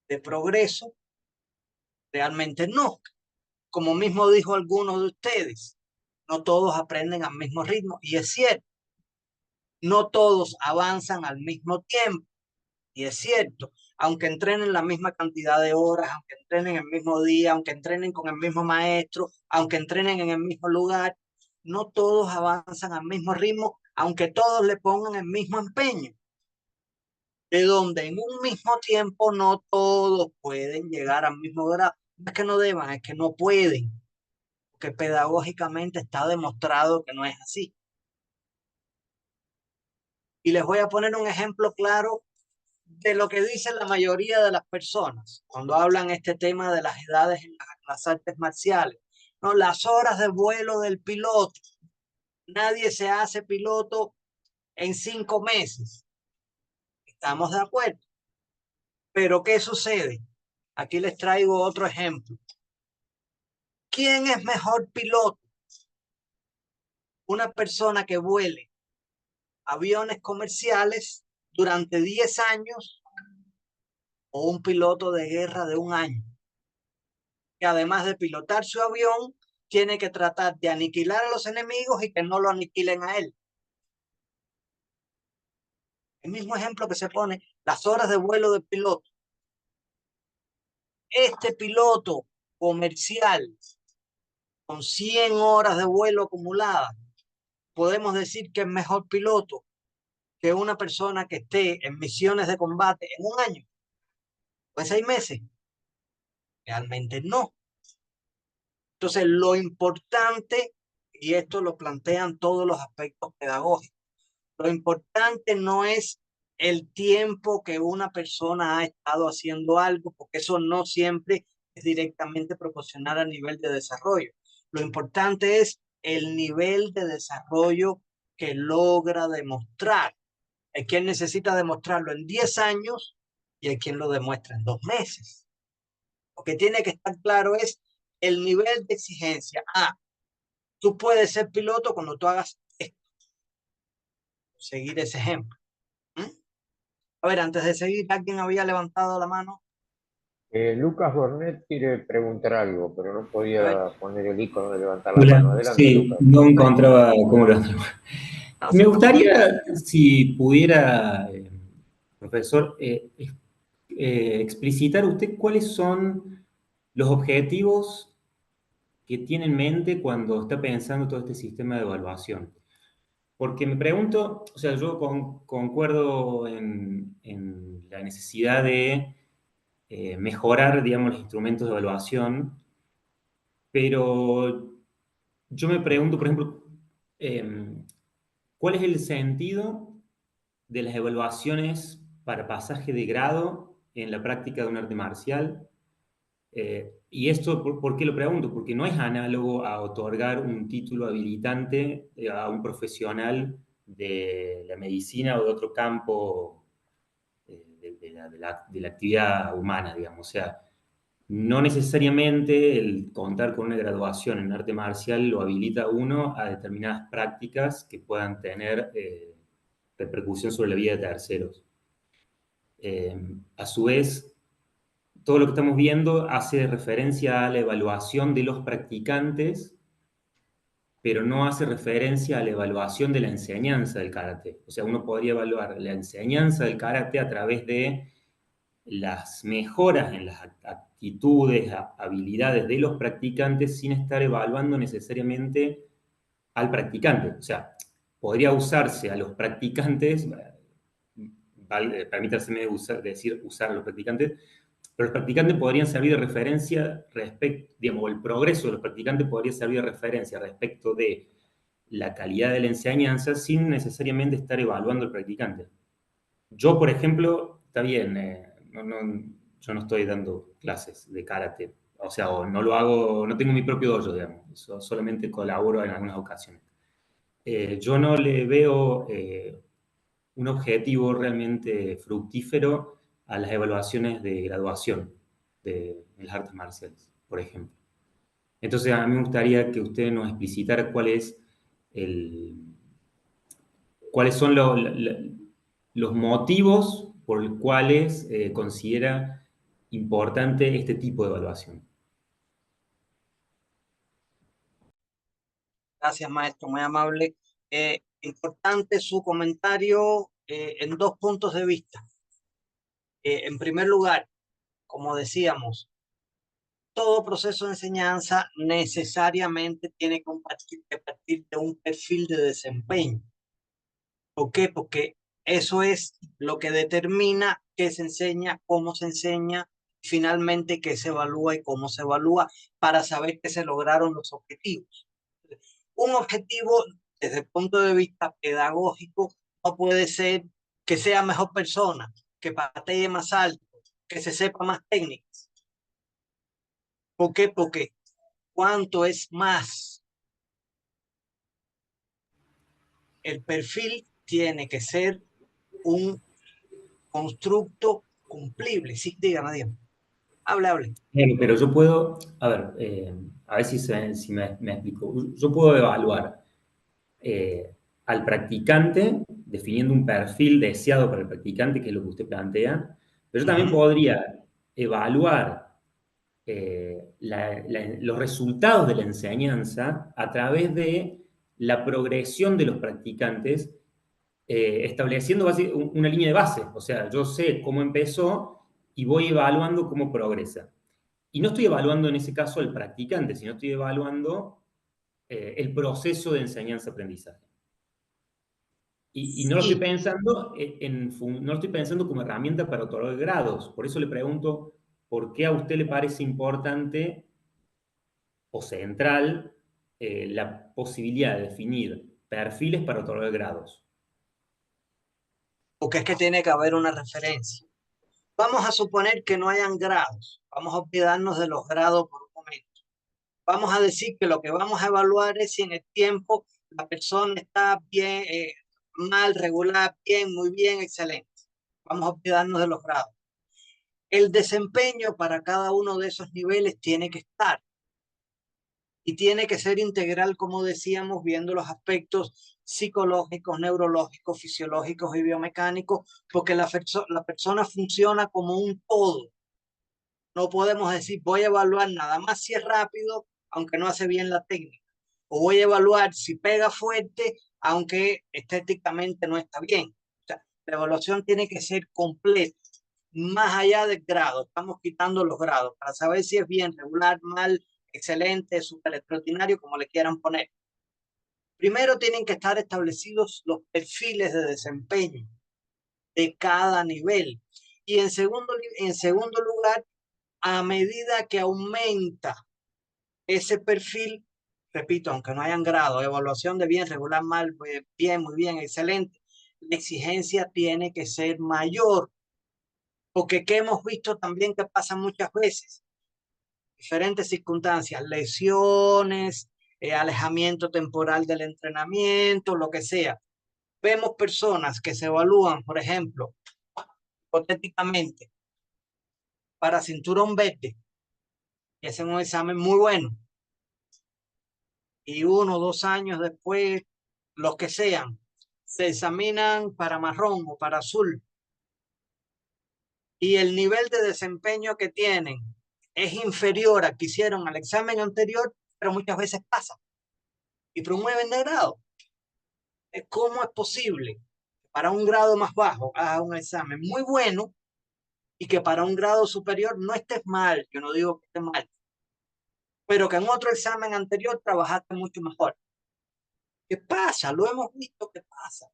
de progreso? Realmente no. Como mismo dijo algunos de ustedes, no todos aprenden al mismo ritmo. Y es cierto, no todos avanzan al mismo tiempo. Y es cierto, aunque entrenen la misma cantidad de horas, aunque entrenen el mismo día, aunque entrenen con el mismo maestro, aunque entrenen en el mismo lugar, no todos avanzan al mismo ritmo, aunque todos le pongan el mismo empeño. De donde en un mismo tiempo no todos pueden llegar al mismo grado. No es que no deban, es que no pueden, porque pedagógicamente está demostrado que no es así. Y les voy a poner un ejemplo claro de lo que dicen la mayoría de las personas cuando hablan este tema de las edades en las artes marciales. No, las horas de vuelo del piloto. Nadie se hace piloto en 5 meses. Estamos de acuerdo. Pero ¿qué sucede? Aquí les traigo otro ejemplo. ¿Quién es mejor piloto? Una persona que vuele aviones comerciales durante 10 años o un piloto de guerra de 1 año, que además de pilotar su avión, tiene que tratar de aniquilar a los enemigos y que no lo aniquilen a él. El mismo ejemplo que se pone, las horas de vuelo del piloto. Este piloto comercial con 100 horas de vuelo acumuladas, podemos decir que es mejor piloto que una persona que esté en misiones de combate en 1 año o en 6 meses. Realmente no. Entonces, lo importante, y esto lo plantean todos los aspectos pedagógicos, lo importante no es el tiempo que una persona ha estado haciendo algo, porque eso no siempre es directamente proporcional al nivel de desarrollo. Lo importante es el nivel de desarrollo que logra demostrar. Hay quien necesita demostrarlo en 10 años y hay quien lo demuestra en 2 meses. Lo que tiene que estar claro es el nivel de exigencia. Tú puedes ser piloto cuando tú hagas esto. Seguir ese ejemplo. A ver, antes de seguir, ¿alguien había levantado la mano? Lucas Bornet quiere preguntar algo, pero no A ver. podía poner el icono de levantar la Hola, mano. Adelante, sí, Lucas. no encontraba cómo levantar la mano. No, Me gustaría, si pudiera, profesor, explicitar usted cuáles son los objetivos que tiene en mente cuando está pensando todo este sistema de evaluación. Porque me pregunto, o sea, yo concuerdo en la necesidad de mejorar, digamos, los instrumentos de evaluación, pero yo me pregunto, por ejemplo, ¿cuál es el sentido de las evaluaciones para pasaje de grado en la práctica de un arte marcial? Y esto, ¿por qué lo pregunto? Porque no es análogo a otorgar un título habilitante a un profesional de la medicina o de otro campo de la actividad humana, digamos. O sea, no necesariamente el contar con una graduación en arte marcial lo habilita a uno a determinadas prácticas que puedan tener repercusión sobre la vida de terceros. A su vez, todo lo que estamos viendo hace referencia a la evaluación de los practicantes, pero no hace referencia a la evaluación de la enseñanza del karate. O sea, uno podría evaluar la enseñanza del karate a través de las mejoras en las actitudes, habilidades de los practicantes sin estar evaluando necesariamente al practicante. O sea, podría usarse a los practicantes, permítaseme decir usar a los practicantes, pero los practicantes podrían servir de referencia respecto, digamos, el progreso de los practicantes podría servir de referencia respecto de la calidad de la enseñanza sin necesariamente estar evaluando al practicante. Yo, por ejemplo, está bien, yo no estoy dando clases de karate, o sea, no lo hago, no tengo mi propio dojo, digamos, solamente colaboro en algunas ocasiones. Yo no le veo un objetivo realmente fructífero a las evaluaciones de graduación de las artes marciales, por ejemplo. Entonces, a mí me gustaría que usted nos explicitara cuáles son los motivos por los cuales considera importante este tipo de evaluación. Gracias, maestro, muy amable. Importante su comentario en 2 puntos de vista. En primer lugar, como decíamos, todo proceso de enseñanza necesariamente tiene que partir de un perfil de desempeño. ¿Por qué? Porque eso es lo que determina qué se enseña, cómo se enseña, finalmente qué se evalúa y cómo se evalúa para saber que se lograron los objetivos. Un objetivo desde el punto de vista pedagógico no puede ser que sea mejor persona, que patee más alto, que se sepa más técnicas. ¿Por qué? Porque cuánto es más. El perfil tiene que ser un constructo cumplible. Sí, dígame, dígame. Hable. Bien, pero yo puedo, a ver si me explico. Yo puedo evaluar al practicante definiendo un perfil deseado para el practicante, que es lo que usted plantea, pero yo también podría evaluar los resultados de la enseñanza a través de la progresión de los practicantes, estableciendo una línea de base. O sea, yo sé cómo empezó y voy evaluando cómo progresa. Y no estoy evaluando en ese caso al practicante, sino estoy evaluando el proceso de enseñanza-aprendizaje. Y no lo estoy pensando no lo estoy pensando como herramienta para otorgar grados. Por eso le pregunto, ¿por qué a usted le parece importante o central la posibilidad de definir perfiles para otorgar grados? Porque es que tiene que haber una referencia. Vamos a suponer que no hayan grados. Vamos a olvidarnos de los grados por un momento. Vamos a decir que lo que vamos a evaluar es si en el tiempo la persona está bien, mal, regular, bien, muy bien, excelente. Vamos a olvidarnos de los grados. El desempeño para cada uno de esos niveles tiene que estar y tiene que ser integral, como decíamos, viendo los aspectos psicológicos, neurológicos, fisiológicos y biomecánicos, porque la persona funciona como un todo. No podemos decir, voy a evaluar nada más si es rápido, aunque no hace bien la técnica. O voy a evaluar si pega fuerte, aunque estéticamente no está bien. O sea, la evaluación tiene que ser completa, más allá del grado. Estamos quitando los grados para saber si es bien, regular, mal, excelente, super extraordinario, como le quieran poner. Primero tienen que estar establecidos los perfiles de desempeño de cada nivel. Y en segundo lugar, a medida que aumenta ese perfil, repito, aunque no hayan grado, evaluación de bien, regular, mal, bien, muy bien, excelente, la exigencia tiene que ser mayor, porque ¿qué hemos visto también que pasa muchas veces? Diferentes circunstancias, lesiones, alejamiento temporal del entrenamiento, lo que sea. Vemos personas que se evalúan, por ejemplo, hipotéticamente, para cinturón verde, y hacen un examen muy bueno, y 1 o 2 años después, los que sean, se examinan para marrón o para azul, y el nivel de desempeño que tienen es inferior a que hicieron al examen anterior, pero muchas veces pasa y promueven de grado. ¿Cómo es posible que para un grado más bajo hagas un examen muy bueno y que para un grado superior no estés mal? Yo no digo que estés mal, pero que en otro examen anterior trabajaste mucho mejor. ¿Qué pasa? Lo hemos visto que pasa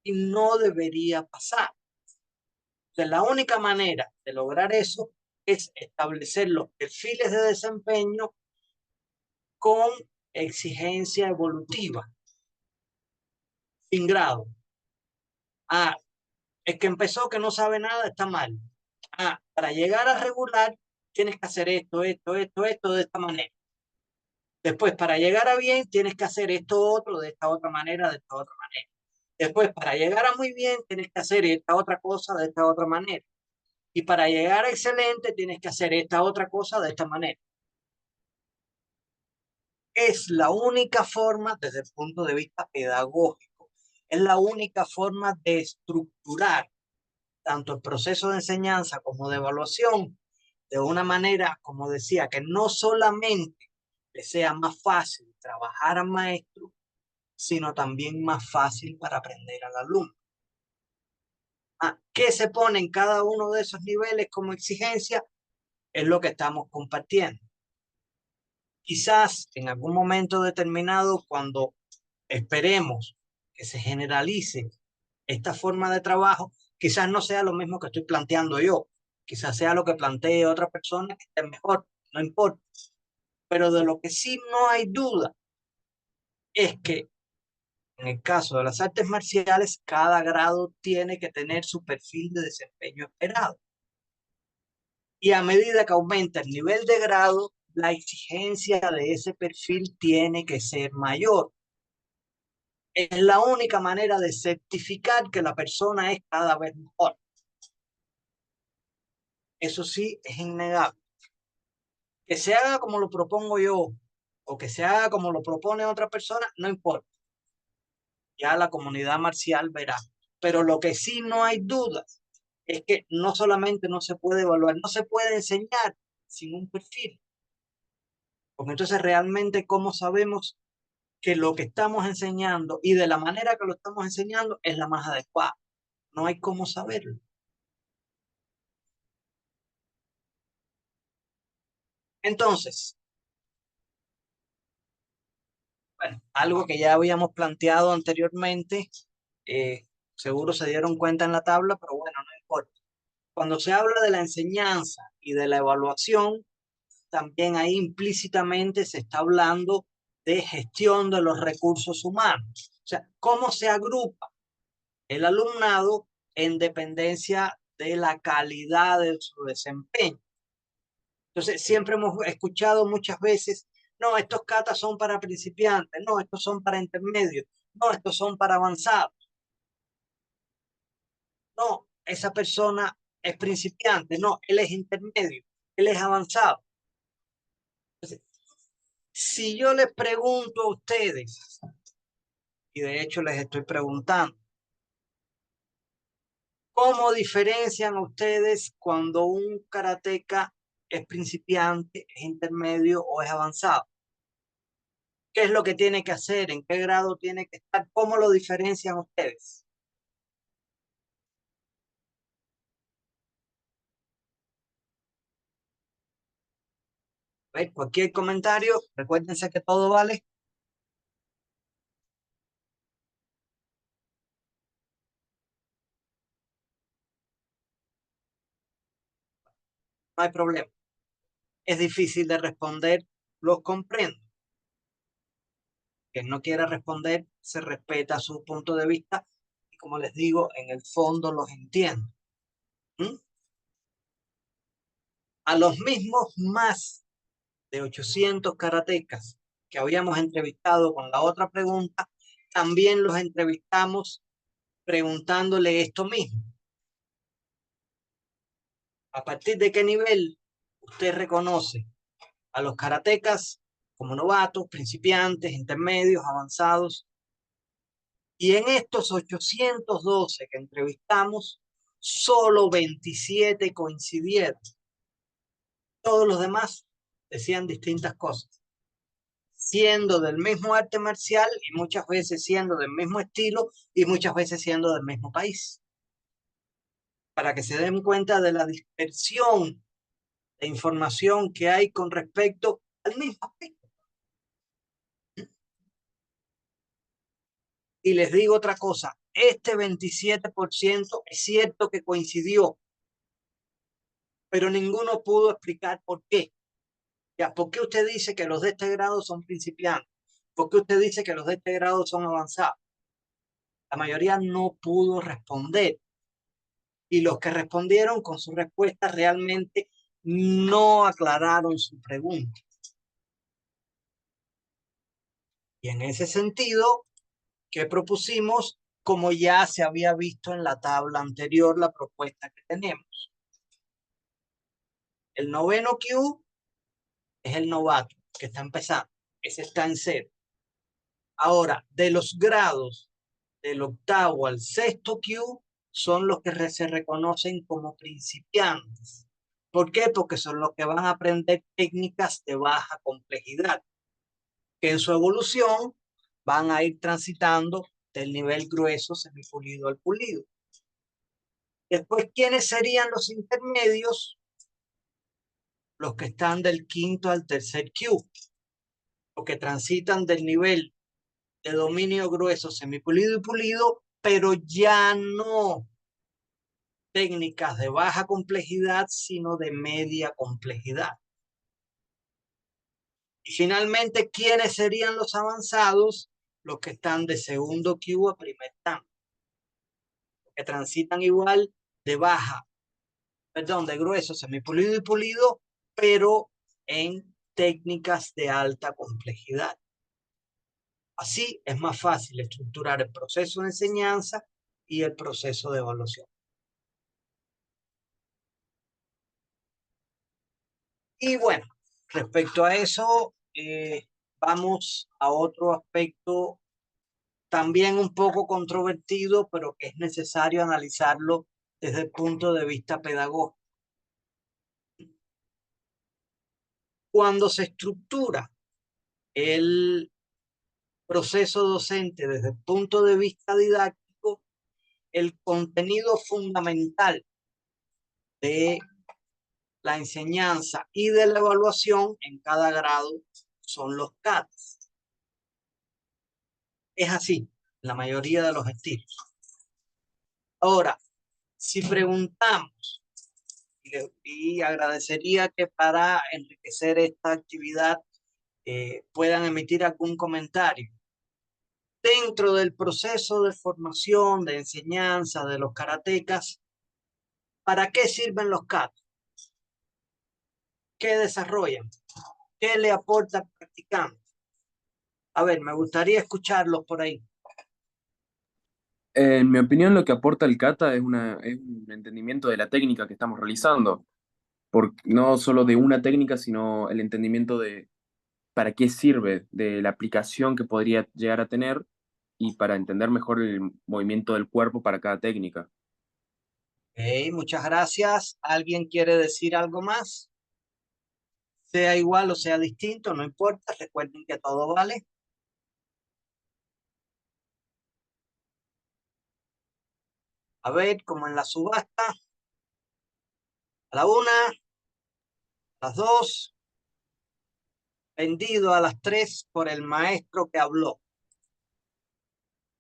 y no debería pasar. Entonces, la única manera de lograr eso es establecer los perfiles de desempeño con exigencia evolutiva, sin grado. Ah, es que empezó que no sabe nada, está mal. Ah, para llegar a regular, tienes que hacer esto de esta manera. Después, para llegar a bien, tienes que hacer esto otro, de esta otra manera, de esta otra manera. Después, para llegar a muy bien, tienes que hacer esta otra cosa de esta otra manera. Y para llegar a excelente, tienes que hacer esta otra cosa de esta manera. Es la única forma, desde el punto de vista pedagógico, es la única forma de estructurar tanto el proceso de enseñanza como de evaluación de una manera, como decía, que no solamente le sea más fácil trabajar al maestro, sino también más fácil para aprender al alumno. ¿Qué se pone en cada uno de esos niveles como exigencia? Es lo que estamos compartiendo. Quizás en algún momento determinado, cuando esperemos que se generalice esta forma de trabajo, quizás no sea lo mismo que estoy planteando yo, quizás sea lo que plantee otra persona que esté mejor, no importa. Pero de lo que sí no hay duda es que en el caso de las artes marciales, cada grado tiene que tener su perfil de desempeño esperado. Y a medida que aumenta el nivel de grado, la exigencia de ese perfil tiene que ser mayor. Es la única manera de certificar que la persona es cada vez mejor. Eso sí, es innegable. Que se haga como lo propongo yo o que se haga como lo propone otra persona, no importa. Ya la comunidad marcial verá. Pero lo que sí no hay dudas es que no solamente no se puede evaluar, no se puede enseñar sin un perfil. Porque entonces realmente, ¿cómo sabemos que lo que estamos enseñando y de la manera que lo estamos enseñando es la más adecuada? No hay cómo saberlo. Entonces, bueno, algo que ya habíamos planteado anteriormente, seguro se dieron cuenta en la tabla, pero bueno, no importa. Cuando se habla de la enseñanza y de la evaluación, también ahí implícitamente se está hablando de gestión de los recursos humanos. O sea, cómo se agrupa el alumnado en dependencia de la calidad de su desempeño. Entonces, siempre hemos escuchado muchas veces, no, estos catas son para principiantes, no, estos son para intermedios, no, estos son para avanzados. No, esa persona es principiante, no, él es intermedio, él es avanzado. Entonces, si yo les pregunto a ustedes, y de hecho les estoy preguntando, ¿cómo diferencian ustedes cuando un karateca es principiante, es intermedio o es avanzado? ¿Qué es lo que tiene que hacer? ¿En qué grado tiene que estar? ¿Cómo lo diferencian ustedes? ¿Veis? Cualquier comentario, recuérdense que todo vale. No hay problema. Es difícil de responder, los comprendo. Quien no quiera responder, se respeta su punto de vista y como les digo, en el fondo los entiendo. ¿Mm? A los mismos más de 800 karatecas que habíamos entrevistado con la otra pregunta, también los entrevistamos preguntándole esto mismo. ¿A partir de qué nivel usted reconoce a los karatecas como novatos, principiantes, intermedios, avanzados? Y en estos 812 que entrevistamos, solo 27 coincidieron. Todos los demás decían distintas cosas, siendo del mismo arte marcial y muchas veces siendo del mismo estilo y muchas veces siendo del mismo país. Para que se den cuenta de la dispersión de información que hay con respecto al mismo aspecto. Y les digo otra cosa, este 27% es cierto que coincidió, pero ninguno pudo explicar por qué. Ya, ¿por qué usted dice que los de este grado son principiantes? ¿Por qué usted dice que los de este grado son avanzados? La mayoría no pudo responder. Y los que respondieron con su respuesta realmente no aclararon su pregunta. Y en ese sentido, ¿qué propusimos? Como ya se había visto en la tabla anterior, la propuesta que tenemos. El noveno Q es el novato que está empezando. Ese está en 0. Ahora, de los grados del octavo al sexto Q son los que se reconocen como principiantes. ¿Por qué? Porque son los que van a aprender técnicas de baja complejidad, que en su evolución van a ir transitando del nivel grueso semipulido al pulido. Después, ¿quiénes serían los intermedios? Los que están del quinto al tercer Q, los que transitan del nivel de dominio grueso, semipulido y pulido, pero ya no técnicas de baja complejidad, sino de media complejidad. Y finalmente, ¿quiénes serían los avanzados? Los que están de segundo Q a primer Dan, que transitan igual de de grueso, semipulido y pulido, pero en técnicas de alta complejidad. Así es más fácil estructurar el proceso de enseñanza y el proceso de evaluación. Y bueno, respecto a eso, vamos a otro aspecto también un poco controvertido, pero que es necesario analizarlo desde el punto de vista pedagógico. Cuando se estructura el proceso docente desde el punto de vista didáctico, el contenido fundamental de la enseñanza y de la evaluación en cada grado son los CATs. Es así, la mayoría de los estilos. Ahora, si preguntamos, y agradecería que para enriquecer esta actividad puedan emitir algún comentario. Dentro del proceso de formación, de enseñanza de los karatecas, ¿para qué sirven los CATs? ¿Qué desarrollan? ¿Qué le aporta al practicante? A ver, me gustaría escucharlos por ahí. En mi opinión, lo que aporta el kata es un entendimiento de la técnica que estamos realizando, no solo de una técnica, sino el entendimiento de para qué sirve, de la aplicación que podría llegar a tener y para entender mejor el movimiento del cuerpo para cada técnica. Okay, muchas gracias. ¿Alguien quiere decir algo más? Sea igual o sea distinto, no importa. Recuerden que todo vale. A ver, como en la subasta. A la 1, a las 2. Vendido a las 3 por el maestro que habló.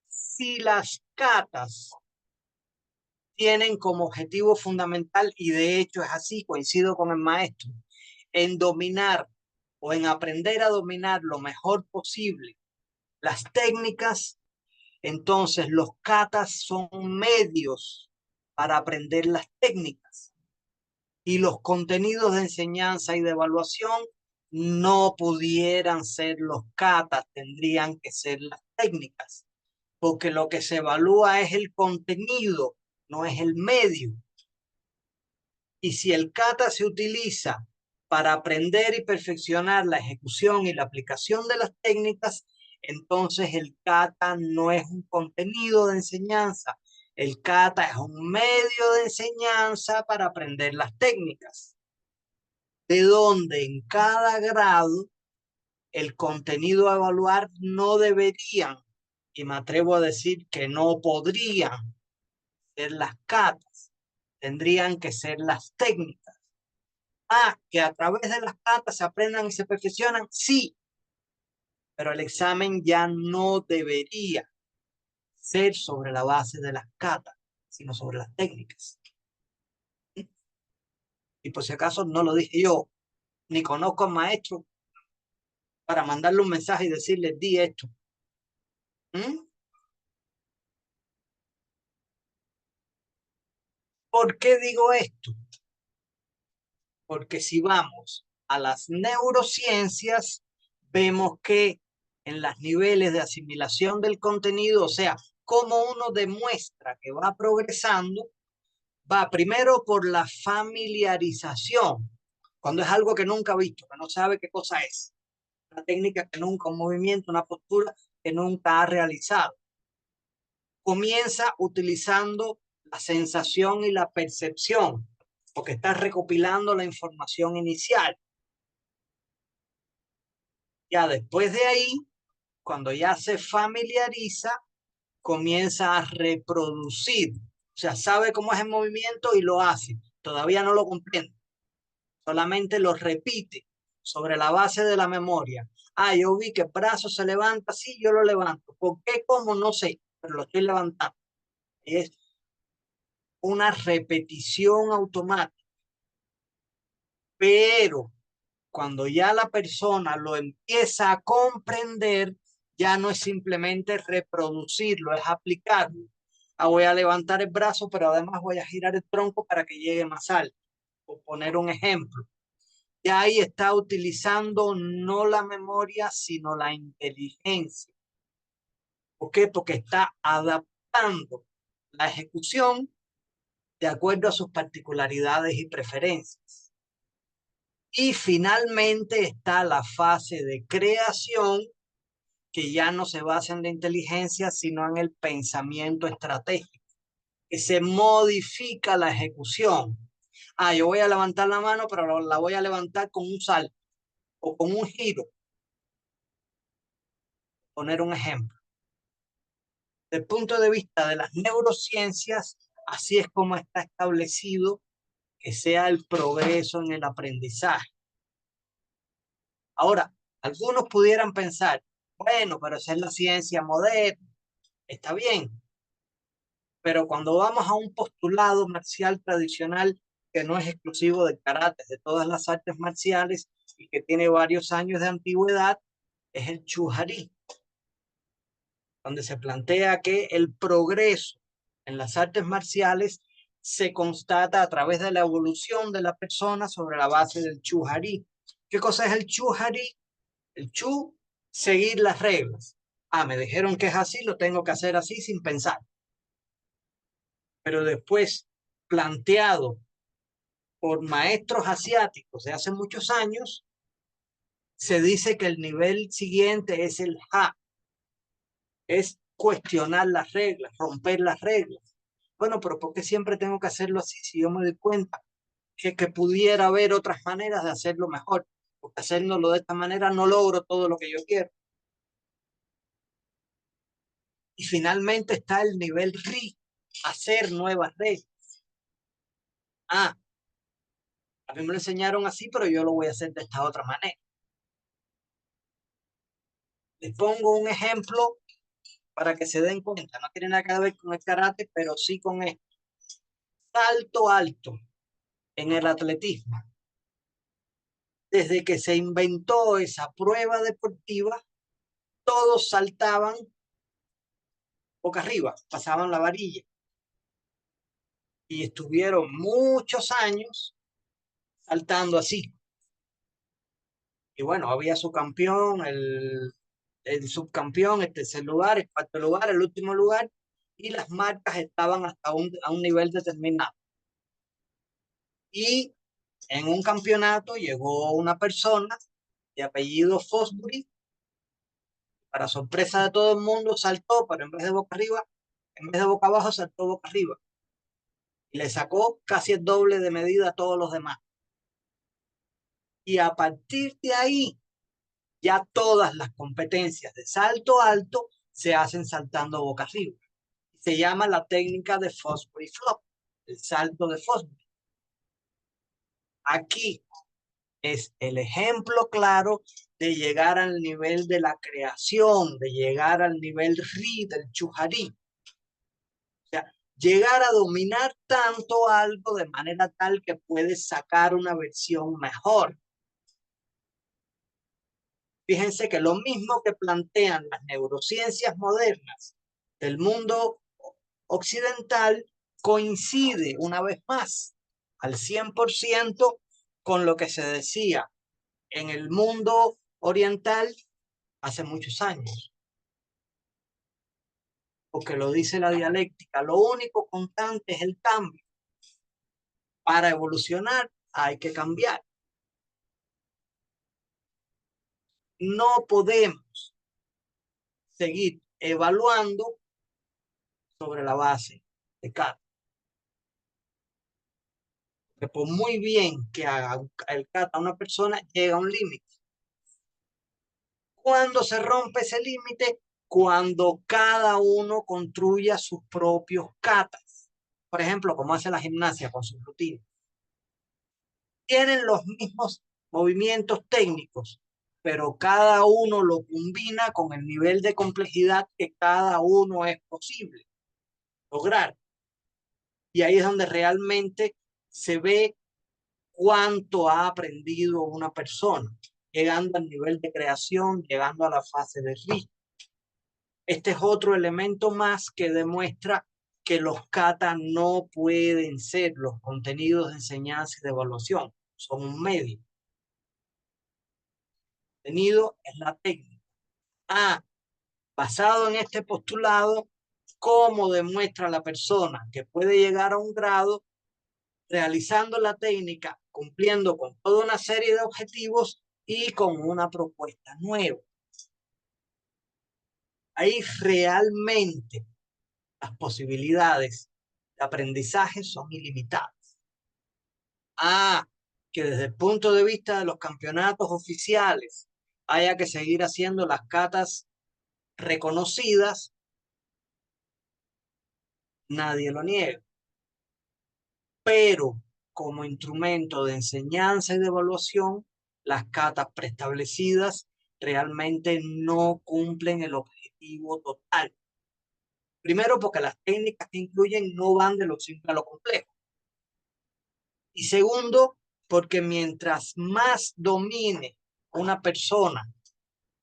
Si las catas tienen como objetivo fundamental, y de hecho es así, coincido con el maestro, en dominar o en aprender a dominar lo mejor posible las técnicas, entonces los katas son medios para aprender las técnicas y los contenidos de enseñanza y de evaluación no pudieran ser los katas, tendrían que ser las técnicas, porque lo que se evalúa es el contenido, no es el medio. Y si el kata se utiliza para aprender y perfeccionar la ejecución y la aplicación de las técnicas, entonces el kata no es un contenido de enseñanza. El kata es un medio de enseñanza para aprender las técnicas. De donde en cada grado el contenido a evaluar no deberían, y me atrevo a decir que no podrían ser las katas, tendrían que ser las técnicas. Que a través de las catas se aprendan y se perfeccionan, sí, pero el examen ya no debería ser sobre la base de las catas, sino sobre las técnicas. Y por si acaso no lo dije yo, ni conozco al maestro para mandarle un mensaje y decirle, di esto. ¿Por qué digo esto? Porque si vamos a las neurociencias, vemos que en los niveles de asimilación del contenido, o sea, cómo uno demuestra que va progresando, va primero por la familiarización, cuando es algo que nunca ha visto, que no sabe qué cosa es, una técnica que nunca, un movimiento, una postura que nunca ha realizado. Comienza utilizando la sensación y la percepción, porque está recopilando la información inicial. Ya después de ahí, cuando ya se familiariza, comienza a reproducir. O sea, sabe cómo es el movimiento y lo hace. Todavía no lo comprende. Solamente lo repite sobre la base de la memoria. Yo vi que el brazo se levanta, sí, yo lo levanto. ¿Por qué? ¿Cómo? No sé, pero lo estoy levantando. Es una repetición automática. Pero cuando ya la persona lo empieza a comprender, ya no es simplemente reproducirlo, es aplicarlo. Voy a levantar el brazo, pero además voy a girar el tronco para que llegue más alto. Por poner un ejemplo. Ya ahí está utilizando no la memoria, sino la inteligencia. ¿Por qué? Porque está adaptando la ejecución de acuerdo a sus particularidades y preferencias. Y finalmente está la fase de creación, que ya no se basa en la inteligencia, sino en el pensamiento estratégico, que se modifica la ejecución. Ah, yo voy a levantar la mano, pero la voy a levantar con un salto o con un giro. Poner un ejemplo. Desde el punto de vista de las neurociencias, así es como está establecido que sea el progreso en el aprendizaje. Ahora, algunos pudieran pensar, bueno, pero esa es la ciencia moderna, está bien, pero cuando vamos a un postulado marcial tradicional que no es exclusivo del karate, de todas las artes marciales y que tiene varios años de antigüedad, es el Chuhari, donde se plantea que el progreso en las artes marciales se constata a través de la evolución de la persona sobre la base del Chuhari. ¿Qué cosa es el Chuhari? El Chu, seguir las reglas. Ah, me dijeron que es así, lo tengo que hacer así sin pensar. Pero después, planteado por maestros asiáticos de hace muchos años, se dice que el nivel siguiente es el Ha, es cuestionar las reglas, romper las reglas. Bueno, pero ¿por qué siempre tengo que hacerlo así si yo me doy cuenta que pudiera haber otras maneras de hacerlo mejor? Porque haciéndolo de esta manera no logro todo lo que yo quiero. Y finalmente está el nivel RI, hacer nuevas reglas. Ah, a mí me lo enseñaron así, pero yo lo voy a hacer de esta otra manera. Les pongo un ejemplo para que se den cuenta. No tiene nada que ver con el karate, pero sí con esto. Salto alto en el atletismo. Desde que se inventó esa prueba deportiva, todos saltaban boca arriba, pasaban la varilla. Y estuvieron muchos años saltando así. Y bueno, había su campeón, el subcampeón, el tercer lugar, el cuarto lugar, el último lugar, y las marcas estaban hasta a un nivel determinado. Y en un campeonato llegó una persona de apellido Fosbury, para sorpresa de todo el mundo, saltó, pero en vez de boca arriba, en vez de boca abajo, saltó boca arriba. Y le sacó casi el doble de medida a todos los demás. Y a partir de ahí, ya todas las competencias de salto alto se hacen saltando boca arriba. Se llama la técnica de Fosbury Flop, el salto de Fosbury. Aquí es el ejemplo claro de llegar al nivel de la creación, de llegar al nivel Ri del Chuhari. O sea, llegar a dominar tanto algo de manera tal que puedes sacar una versión mejor. Fíjense que lo mismo que plantean las neurociencias modernas del mundo occidental coincide una vez más al 100% con lo que se decía en el mundo oriental hace muchos años. Porque lo dice la dialéctica, lo único constante es el cambio. Para evolucionar hay que cambiar. No podemos seguir evaluando sobre la base de kata. Que por muy bien que haga el kata una persona, llega a un límite. ¿Cuándo se rompe ese límite? Cuando cada uno construya sus propios katas. Por ejemplo, como hace la gimnasia con sus rutinas. Tienen los mismos movimientos técnicos, pero cada uno lo combina con el nivel de complejidad que cada uno es posible lograr. Y ahí es donde realmente se ve cuánto ha aprendido una persona, llegando al nivel de creación, llegando a la fase de RI. Este es otro elemento más que demuestra que los kata no pueden ser los contenidos de enseñanza y de evaluación, son un medio. El contenido es la técnica. Basado en este postulado, ¿cómo demuestra la persona que puede llegar a un grado realizando la técnica, cumpliendo con toda una serie de objetivos y con una propuesta nueva? ahí realmente las posibilidades de aprendizaje son ilimitadas. Que desde el punto de vista de los campeonatos oficiales haya que seguir haciendo las catas reconocidas, nadie lo niega. Pero como instrumento de enseñanza y de evaluación, las catas preestablecidas realmente no cumplen el objetivo total. Primero, porque las técnicas que incluyen no van de lo simple a lo complejo. Y segundo, porque mientras más domine una persona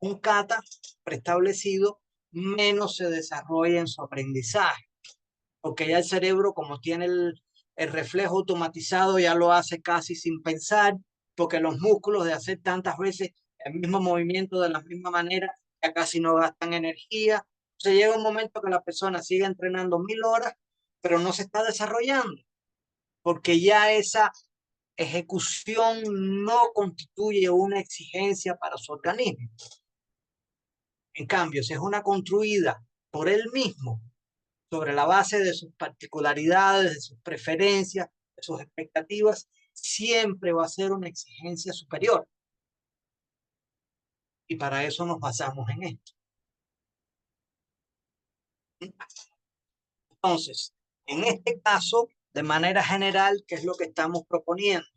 un kata preestablecido, menos se desarrolla en su aprendizaje. Porque ya el cerebro, como tiene el reflejo automatizado, ya lo hace casi sin pensar, porque los músculos de hacer tantas veces el mismo movimiento de la misma manera, ya casi no gastan energía. Se llega un momento que la persona sigue entrenando 1000 horas, pero no se está desarrollando, porque ya esa ejecución no constituye una exigencia para su organismo. En cambio, si es una construida por él mismo, sobre la base de sus particularidades, de sus preferencias, de sus expectativas, siempre va a ser una exigencia superior. Y para eso nos basamos en esto. Entonces, en este caso, de manera general, ¿qué es lo que estamos proponiendo?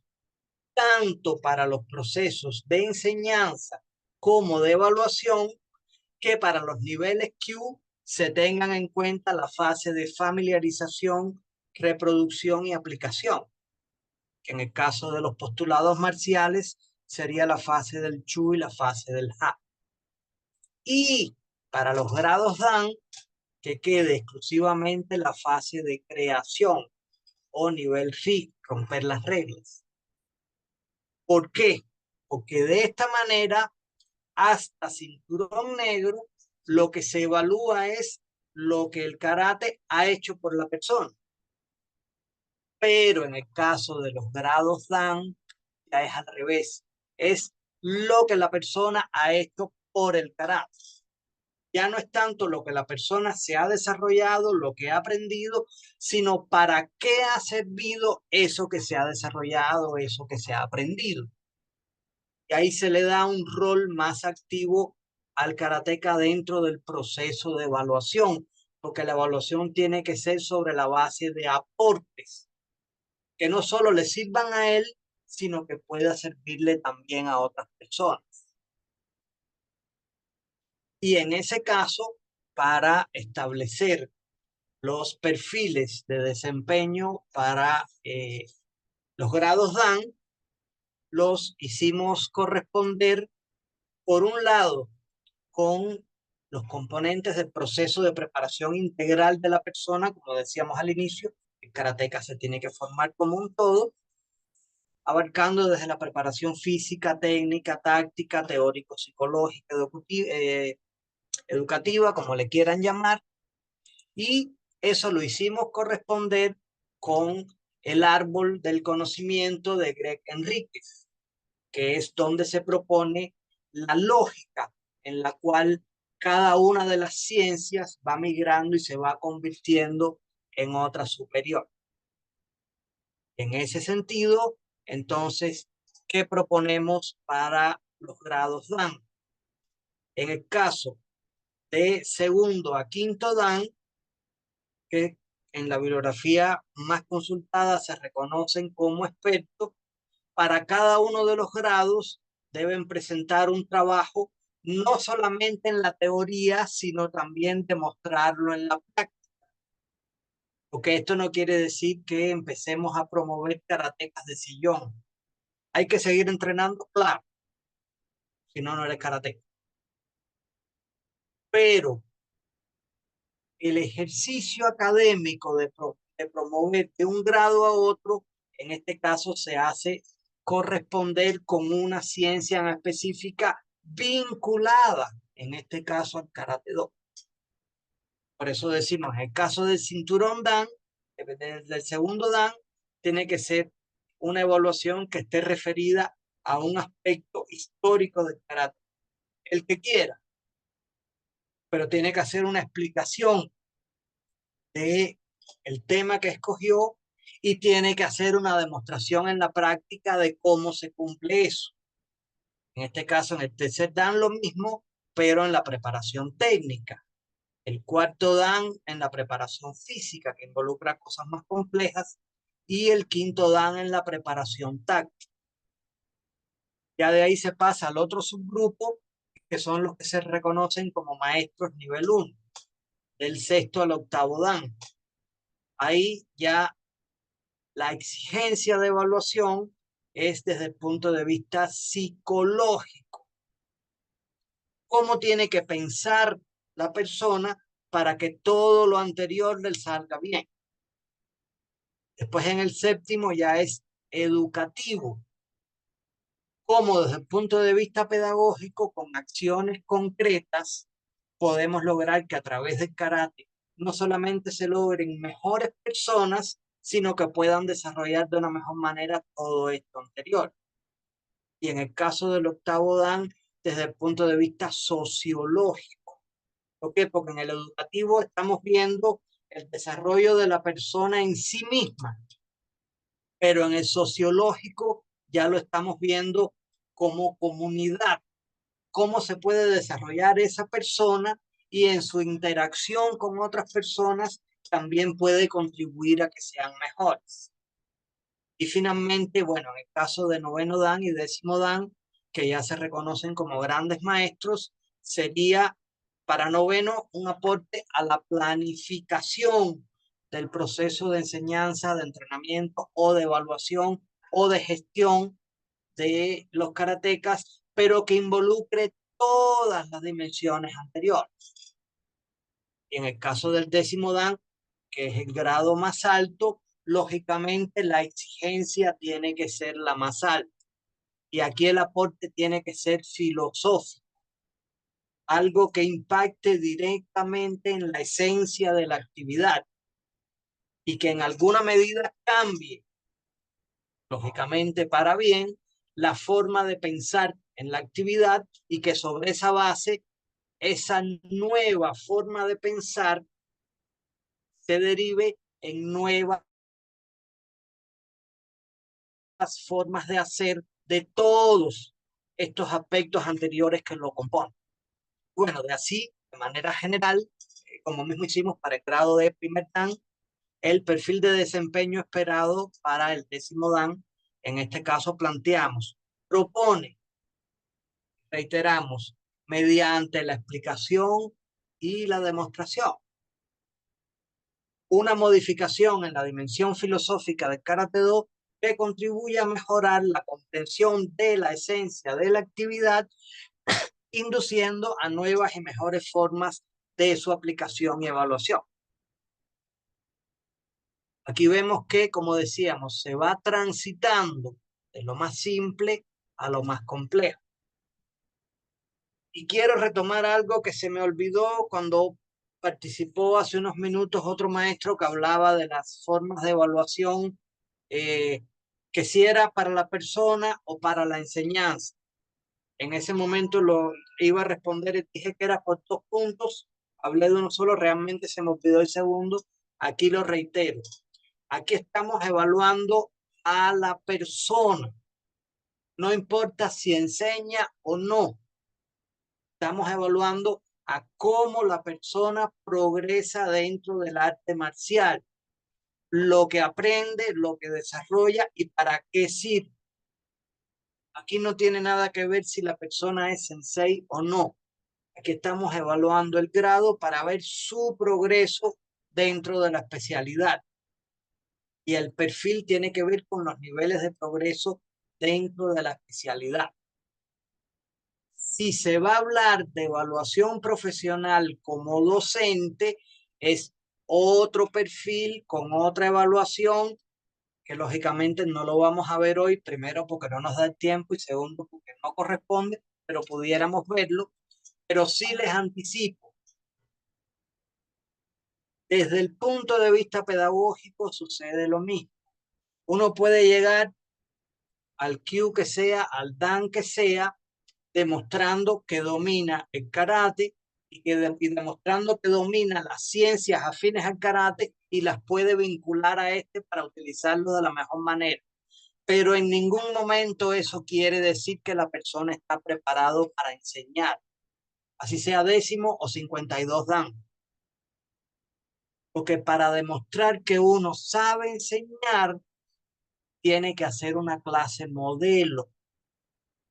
Tanto para los procesos de enseñanza como de evaluación, que para los niveles Q se tengan en cuenta la fase de familiarización, reproducción y aplicación, que en el caso de los postulados marciales sería la fase del Chu y la fase del Ha. Y para los grados Dan, que quede exclusivamente la fase de creación o nivel Fi, romper las reglas. ¿Por qué? Porque de esta manera, hasta cinturón negro, lo que se evalúa es lo que el karate ha hecho por la persona. Pero en el caso de los grados Dan, ya es al revés. Es lo que la persona ha hecho por el karate. Ya no es tanto lo que la persona se ha desarrollado, lo que ha aprendido, sino para qué ha servido eso que se ha desarrollado, eso que se ha aprendido. Y ahí se le da un rol más activo al karateca dentro del proceso de evaluación, porque la evaluación tiene que ser sobre la base de aportes, que no solo le sirvan a él, sino que pueda servirle también a otras personas. Y en ese caso, para establecer los perfiles de desempeño para los grados Dan, los hicimos corresponder, por un lado, con los componentes del proceso de preparación integral de la persona, como decíamos al inicio, el karateca se tiene que formar como un todo, abarcando desde la preparación física, técnica, táctica, teórico-psicológica, educativa, como le quieran llamar, y eso lo hicimos corresponder con el árbol del conocimiento de Greg Enríquez, que es donde se propone la lógica en la cual cada una de las ciencias va migrando y se va convirtiendo en otra superior. En ese sentido, entonces, ¿qué proponemos para los grados Dan? En el caso de segundo a quinto Dan, que en la bibliografía más consultada se reconocen como expertos, para cada uno de los grados deben presentar un trabajo no solamente en la teoría, sino también demostrarlo en la práctica. Porque esto no quiere decir que empecemos a promover karatecas de sillón. Hay que seguir entrenando, claro, si no, no eres karateca. Pero el ejercicio académico de promover de un grado a otro, en este caso se hace corresponder con una ciencia en específica vinculada, en este caso al Karate Do. Por eso decimos, en el caso del cinturón Dan, del segundo Dan, tiene que ser una evaluación que esté referida a un aspecto histórico del karate. El que quiera pero tiene que hacer una explicación de el tema que escogió y tiene que hacer una demostración en la práctica de cómo se cumple eso. En este caso, en el tercer dan lo mismo, pero en la preparación técnica. El cuarto dan en la preparación física, que involucra cosas más complejas, y el quinto dan en la preparación táctica. Ya de ahí se pasa al otro subgrupo, que son los que se reconocen como maestros nivel 1, del sexto al octavo dan. Ahí ya la exigencia de evaluación es desde el punto de vista psicológico. ¿Cómo tiene que pensar la persona para que todo lo anterior le salga bien? Después en el séptimo ya es educativo. Cómo desde el punto de vista pedagógico, con acciones concretas, podemos lograr que a través del karate no solamente se logren mejores personas, sino que puedan desarrollar de una mejor manera todo esto anterior. Y en el caso del octavo dan, desde el punto de vista sociológico. ¿Por qué? Porque en el educativo estamos viendo el desarrollo de la persona en sí misma, pero en el sociológico ya lo estamos viendo como comunidad, cómo se puede desarrollar esa persona y en su interacción con otras personas también puede contribuir a que sean mejores. Y finalmente, bueno, en el caso de noveno dan y décimo dan, que ya se reconocen como grandes maestros, sería para noveno un aporte a la planificación del proceso de enseñanza, de entrenamiento o de evaluación o de gestión de los karatecas, pero que involucre todas las dimensiones anteriores. Y en el caso del décimo dan, que es el grado más alto, lógicamente la exigencia tiene que ser la más alta. Y aquí el aporte tiene que ser filosófico, algo que impacte directamente en la esencia de la actividad y que en alguna medida cambie, lógicamente para bien, la forma de pensar en la actividad y que sobre esa base, esa nueva forma de pensar se derive en nuevas formas de hacer de todos estos aspectos anteriores que lo componen. Bueno, de así, de manera general, como mismo hicimos para el grado de primer dan, el perfil de desempeño esperado para el décimo dan, en este caso planteamos, propone, reiteramos, mediante la explicación y la demostración, una modificación en la dimensión filosófica del Karate Do que contribuye a mejorar la comprensión de la esencia de la actividad, induciendo a nuevas y mejores formas de su aplicación y evaluación. Aquí vemos que, como decíamos, se va transitando de lo más simple a lo más complejo. Y quiero retomar algo que se me olvidó cuando participó hace unos minutos otro maestro que hablaba de las formas de evaluación, que si era para la persona o para la enseñanza. En ese momento lo iba a responder y dije que era por 2 puntos. Hablé de uno solo, realmente se me olvidó el segundo. Aquí lo reitero. Aquí estamos evaluando a la persona. No importa si enseña o no. Estamos evaluando a cómo la persona progresa dentro del arte marcial. Lo que aprende, lo que desarrolla y para qué sirve. Aquí no tiene nada que ver si la persona es sensei o no. Aquí estamos evaluando el grado para ver su progreso dentro de la especialidad. Y el perfil tiene que ver con los niveles de progreso dentro de la especialidad. Si se va a hablar de evaluación profesional como docente, es otro perfil con otra evaluación que lógicamente no lo vamos a ver hoy, primero porque no nos da el tiempo y segundo porque no corresponde, pero pudiéramos verlo. Pero sí les anticipo, desde el punto de vista pedagógico sucede lo mismo. Uno puede llegar al Kyu que sea, al Dan que sea, demostrando que domina el karate, y demostrando que domina las ciencias afines al karate y las puede vincular a este para utilizarlo de la mejor manera. Pero en ningún momento eso quiere decir que la persona está preparado para enseñar, así sea 10º o 52 dan. Porque para demostrar que uno sabe enseñar, tiene que hacer una clase modelo,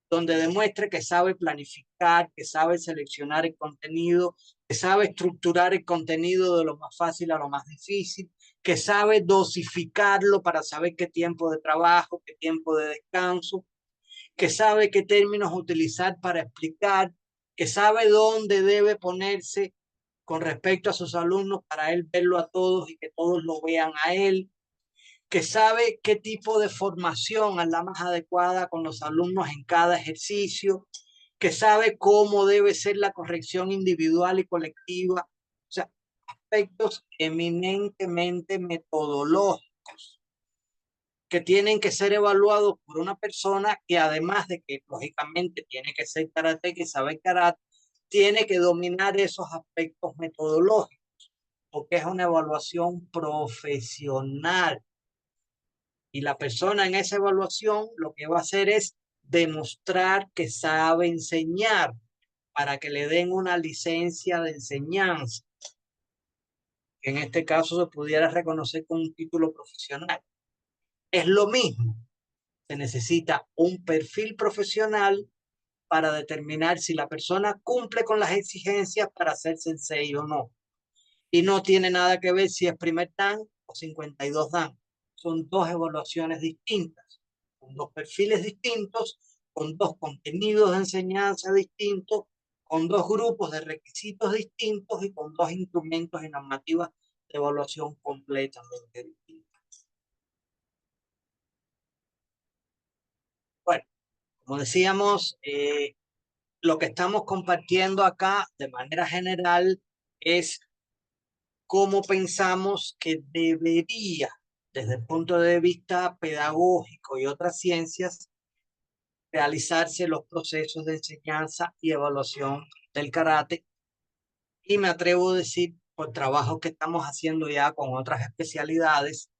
donde demuestre que sabe planificar, que sabe seleccionar el contenido, que sabe estructurar el contenido de lo más fácil a lo más difícil, que sabe dosificarlo para saber qué tiempo de trabajo, qué tiempo de descanso, que sabe qué términos utilizar para explicar, que sabe dónde debe ponerse con respecto a sus alumnos para él verlo a todos y que todos lo vean a él, que sabe qué tipo de formación es la más adecuada con los alumnos en cada ejercicio, que sabe cómo debe ser la corrección individual y colectiva, o sea, aspectos eminentemente metodológicos que tienen que ser evaluados por una persona que además de que lógicamente tiene que ser karate, que sabe karate, tiene que dominar esos aspectos metodológicos, porque es una evaluación profesional. Y la persona en esa evaluación lo que va a hacer es demostrar que sabe enseñar para que le den una licencia de enseñanza, que en este caso se pudiera reconocer con un título profesional. Es lo mismo. Se necesita un perfil profesional para determinar si la persona cumple con las exigencias para ser sensei o no. Y no tiene nada que ver si es primer dan o 52 dan. Son dos evaluaciones distintas, con dos perfiles distintos, con dos contenidos de enseñanza distintos, con dos grupos de requisitos distintos y con dos instrumentos y normativas de evaluación completamente distintas. Bueno, como decíamos, lo que estamos compartiendo acá de manera general es cómo pensamos que debería, desde el punto de vista pedagógico y otras ciencias, realizarse los procesos de enseñanza y evaluación del karate. Y me atrevo a decir, por trabajo que estamos haciendo ya con otras especialidades,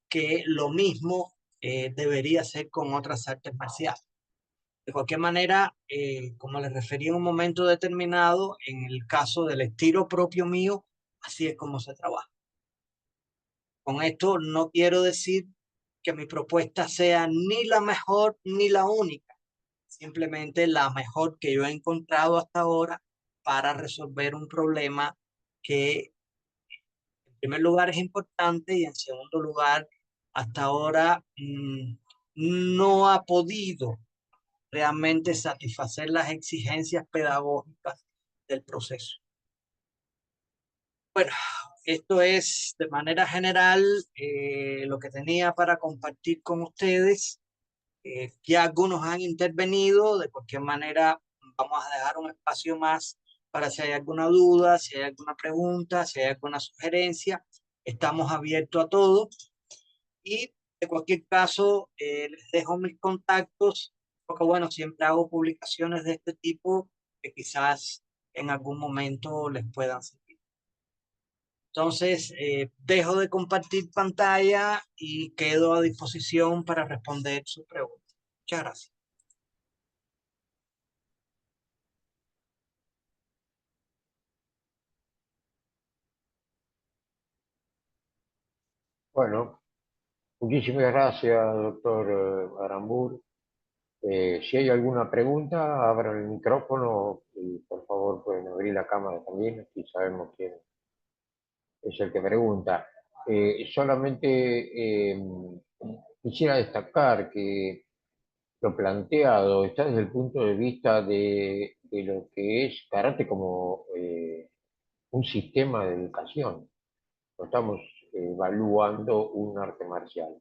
que lo mismo debería ser con otras artes marciales. De cualquier manera, como les referí en un momento determinado, en el caso del estilo propio mío, así es como se trabaja. Con esto no quiero decir que mi propuesta sea ni la mejor ni la única, simplemente la mejor que yo he encontrado hasta ahora para resolver un problema que en primer lugar es importante y en segundo lugar hasta ahora no ha podido realmente satisfacer las exigencias pedagógicas del proceso. Bueno, esto es de manera general lo que tenía para compartir con ustedes. Ya algunos han intervenido, de cualquier manera vamos a dejar un espacio más para si hay alguna duda, si hay alguna pregunta, si hay alguna sugerencia. Estamos abiertos a todo y de cualquier caso les dejo mis contactos porque bueno, siempre hago publicaciones de este tipo que quizás en algún momento les puedan servir. Entonces, dejo de compartir pantalla y quedo a disposición para responder sus preguntas. Muchas gracias. Bueno, muchísimas gracias, doctor Aramburu. Si hay alguna pregunta, abran el micrófono y por favor pueden abrir la cámara también, así sabemos quién es el que pregunta. Solamente quisiera destacar que lo planteado está desde el punto de vista de lo que es karate como un sistema de educación. No estamos evaluando un arte marcial.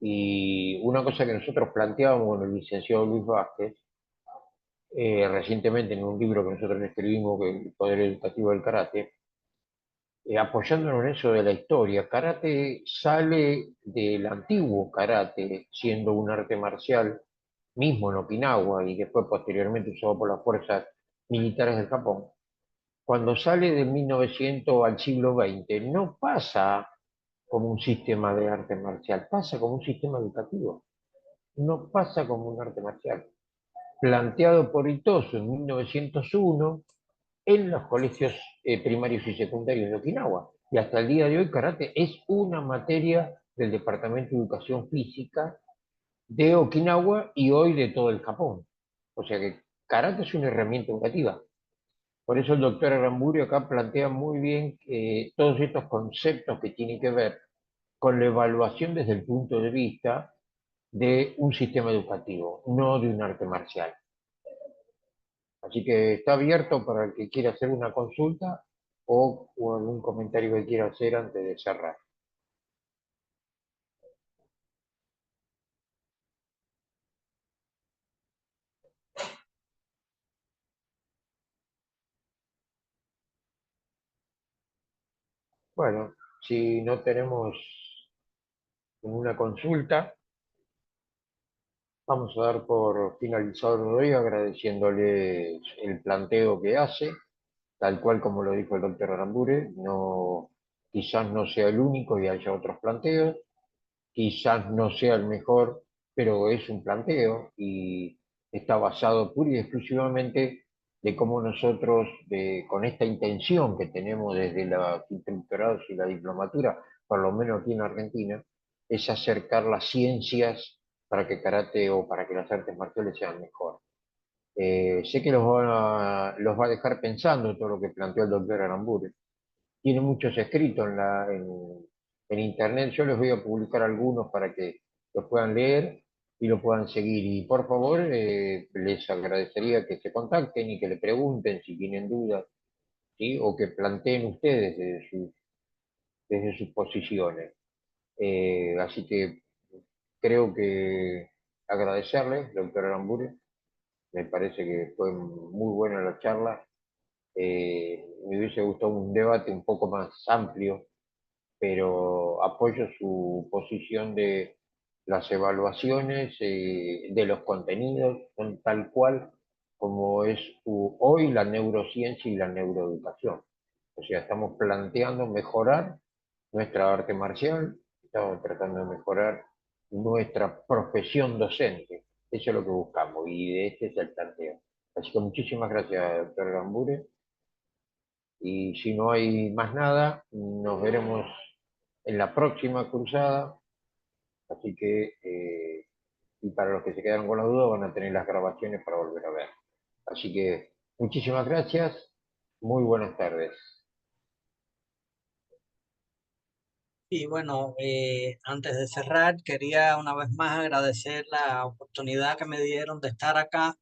Y una cosa que nosotros planteábamos con el licenciado Luis Vázquez, recientemente en un libro que nosotros escribimos, que El Poder Educativo del Karate, apoyándonos en eso de la historia, karate sale del antiguo karate, siendo un arte marcial, mismo en Okinawa y después posteriormente usado por las fuerzas militares del Japón, cuando sale de 1900 al siglo XX, no pasa como un sistema de arte marcial, pasa como un sistema educativo, no pasa como un arte marcial. Planteado por Itosu en 1901 en los colegios primarios y secundarios de Okinawa. Y hasta el día de hoy, karate es una materia del Departamento de Educación Física de Okinawa y hoy de todo el Japón. O sea que karate es una herramienta educativa. Por eso el doctor Aramburu acá plantea muy bien todos estos conceptos que tienen que ver con la evaluación desde el punto de vista de un sistema educativo, no de un arte marcial. Así que está abierto para el que quiera hacer una consulta o algún comentario que quiera hacer antes de cerrar. Bueno, si no tenemos ninguna consulta, vamos a dar por finalizado hoy agradeciéndole el planteo que hace, tal cual como lo dijo el doctor Arambure, no, quizás no sea el único y haya otros planteos, quizás no sea el mejor, pero es un planteo y está basado pura y exclusivamente de cómo nosotros, con esta intención que tenemos desde los instructorados y la diplomatura, por lo menos aquí en Argentina, es acercar las ciencias para que karate o para que las artes marciales sean mejor. Sé que los va a dejar pensando todo lo que planteó el doctor Aramburu. Tiene muchos escritos en internet, yo les voy a publicar algunos para que los puedan leer y lo puedan seguir. Y por favor, les agradecería que se contacten y que le pregunten si tienen dudas, ¿sí? O que planteen ustedes desde sus posiciones. Así que creo que agradecerle, doctor Aramburu, me parece que fue muy buena la charla. Me hubiese gustado un debate un poco más amplio, pero apoyo su posición de las evaluaciones de los contenidos, son tal cual como es hoy la neurociencia y la neuroeducación. O sea, estamos planteando mejorar nuestra arte marcial, estamos tratando de mejorar nuestra profesión docente. Eso es lo que buscamos y este es el planteo. Así que muchísimas gracias, doctor Gambure. Y si no hay más nada, nos veremos en la próxima cruzada. Así que, y para los que se quedaron con la duda, van a tener las grabaciones para volver a ver. Así que, muchísimas gracias. Muy buenas tardes. Y bueno, antes de cerrar, quería una vez más agradecer la oportunidad que me dieron de estar acá.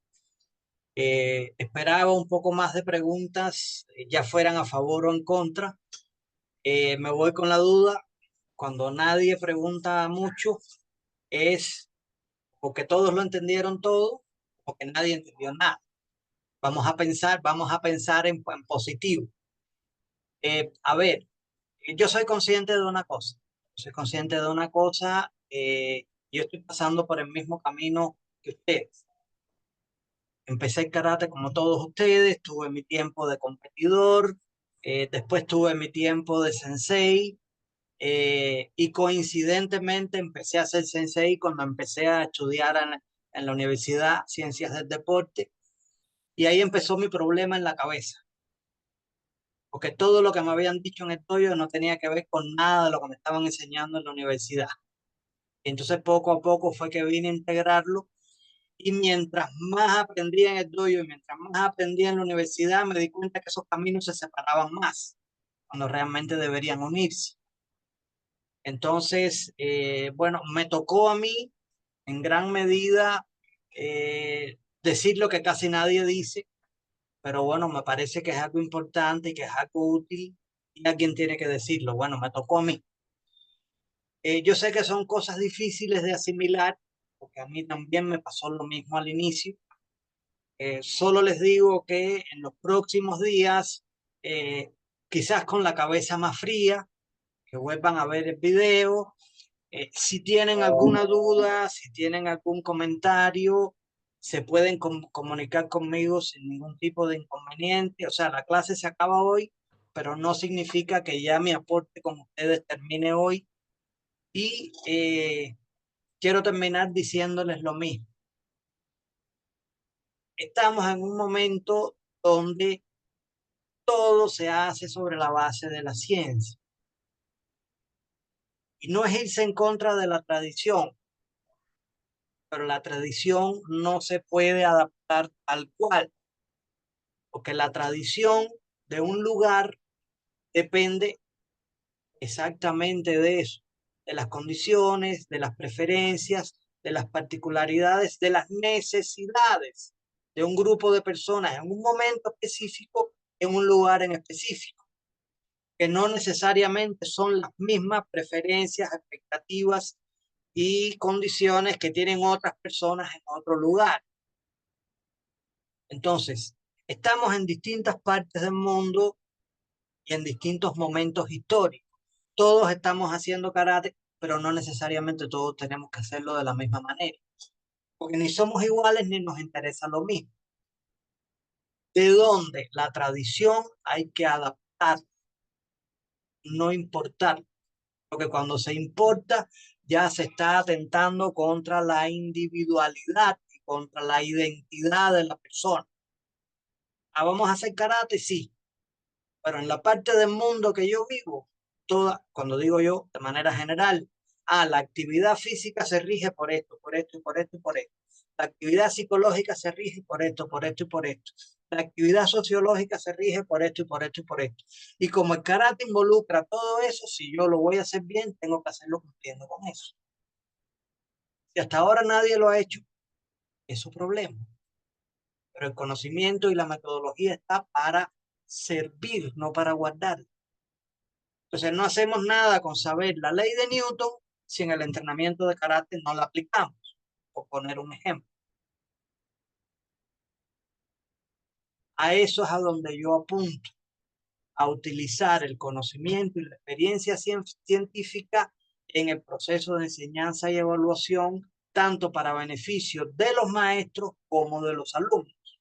Esperaba un poco más de preguntas, ya fueran a favor o en contra. Me voy con la duda. Cuando nadie pregunta mucho, es porque todos lo entendieron todo, o que nadie entendió nada. Vamos a pensar en positivo. A ver, yo soy consciente de una cosa. Soy consciente de una cosa. Yo estoy pasando por el mismo camino que ustedes. Empecé el karate como todos ustedes, tuve mi tiempo de competidor, después tuve mi tiempo de sensei, y coincidentemente empecé a ser sensei cuando empecé a estudiar en la universidad Ciencias del Deporte, y ahí empezó mi problema en la cabeza, porque todo lo que me habían dicho en el dojo no tenía que ver con nada de lo que me estaban enseñando en la universidad. Y entonces poco a poco fue que vine a integrarlo. Y mientras más aprendía en el dojo y mientras más aprendía en la universidad, me di cuenta que esos caminos se separaban más, cuando realmente deberían unirse. Entonces, bueno, me tocó a mí, en gran medida, decir lo que casi nadie dice, pero bueno, me parece que es algo importante y que es algo útil y alguien tiene que decirlo. Bueno, me tocó a mí. Yo sé que son cosas difíciles de asimilar, porque a mí también me pasó lo mismo al inicio. Solo les digo que en los próximos días, eh, quizás con la cabeza más fría, que vuelvan a ver el video. Si tienen alguna duda, si tienen algún comentario, se pueden comunicar conmigo sin ningún tipo de inconveniente. O sea, la clase se acaba hoy, pero no significa que ya mi aporte con ustedes termine hoy. Y quiero terminar diciéndoles lo mismo. Estamos en un momento donde todo se hace sobre la base de la ciencia. Y no es irse en contra de la tradición, pero la tradición no se puede adaptar tal cual, porque la tradición de un lugar depende exactamente de eso, de las condiciones, de las preferencias, de las particularidades, de las necesidades de un grupo de personas en un momento específico, en un lugar en específico, que no necesariamente son las mismas preferencias, expectativas y condiciones que tienen otras personas en otro lugar. Entonces, estamos en distintas partes del mundo y en distintos momentos históricos. Todos estamos haciendo karate, pero no necesariamente todos tenemos que hacerlo de la misma manera, porque ni somos iguales ni nos interesa lo mismo. De donde la tradición hay que adaptar, no importar, porque cuando se importa ya se está atentando contra la individualidad y contra la identidad de la persona. Ah, vamos a hacer karate, sí, pero en la parte del mundo que yo vivo, toda, cuando digo yo de manera general, la actividad física se rige por esto, por esto y por esto y por esto. La actividad psicológica se rige por esto, por esto y por esto. La actividad sociológica se rige por esto y por esto y por esto. Y como el karate involucra todo eso, si yo lo voy a hacer bien, tengo que hacerlo cumpliendo con eso. Si hasta ahora nadie lo ha hecho, es su problema. Pero el conocimiento y la metodología está para servir, no para guardar. Entonces no hacemos nada con saber la ley de Newton si en el entrenamiento de karate no la aplicamos, por poner un ejemplo. A eso es a donde yo apunto, a utilizar el conocimiento y la experiencia científica en el proceso de enseñanza y evaluación, tanto para beneficio de los maestros como de los alumnos.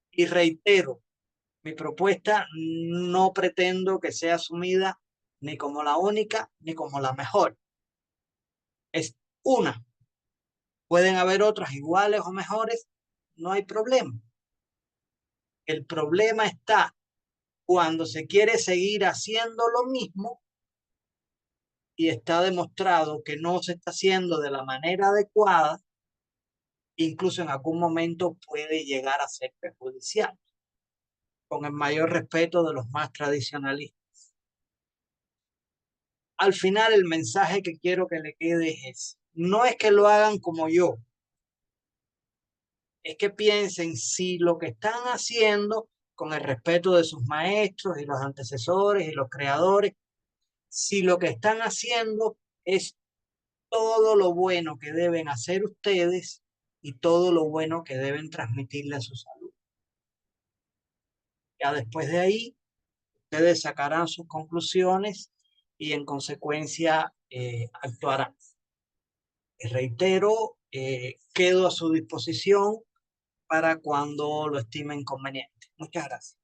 Y reitero, mi propuesta no pretendo que sea asumida ni como la única ni como la mejor. Es una. Pueden haber otras iguales o mejores, no hay problema. El problema está cuando se quiere seguir haciendo lo mismo y está demostrado que no se está haciendo de la manera adecuada, incluso en algún momento puede llegar a ser perjudicial, con el mayor respeto de los más tradicionalistas. Al final, el mensaje que quiero que le quede es, no es que lo hagan como yo, es que piensen si lo que están haciendo, con el respeto de sus maestros y los antecesores y los creadores, si lo que están haciendo es todo lo bueno que deben hacer ustedes y todo lo bueno que deben transmitirle a su salud. Ya después de ahí, ustedes sacarán sus conclusiones y en consecuencia actuarán. Reitero, quedo a su disposición para cuando lo estimen conveniente. Muchas gracias.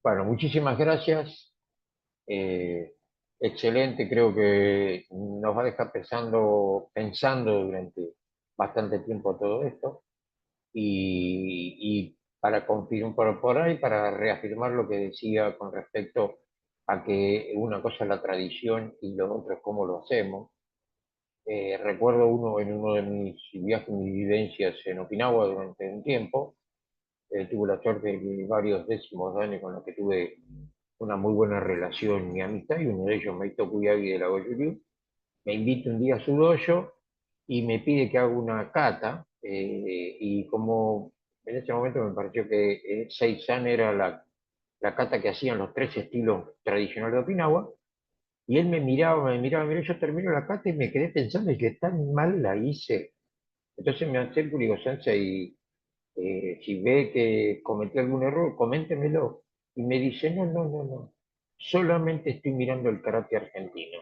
Bueno, muchísimas gracias. Excelente, creo que nos va a dejar pensando durante bastante tiempo todo esto. Y para confirmar por ahí, para reafirmar lo que decía con respecto a que una cosa es la tradición y lo otro es cómo lo hacemos. Recuerdo en uno de mis viajes, mis vivencias en Okinawa durante un tiempo, tuve la suerte de varios décimos de años con los que tuve una muy buena relación y amistad, y uno de ellos, Meito Kuyagi de la Goju-Ryu, me invita un día a su dojo y me pide que haga una kata, y como en ese momento me pareció que Seisan era la kata que hacían los tres estilos tradicionales de Okinawa, y él me miraba, yo termino la kata y me quedé pensando que tan mal la hice. Entonces me acerco y digo, Sensei, si ve que cometí algún error, coméntemelo. y me dice, no, solamente estoy mirando el karate argentino.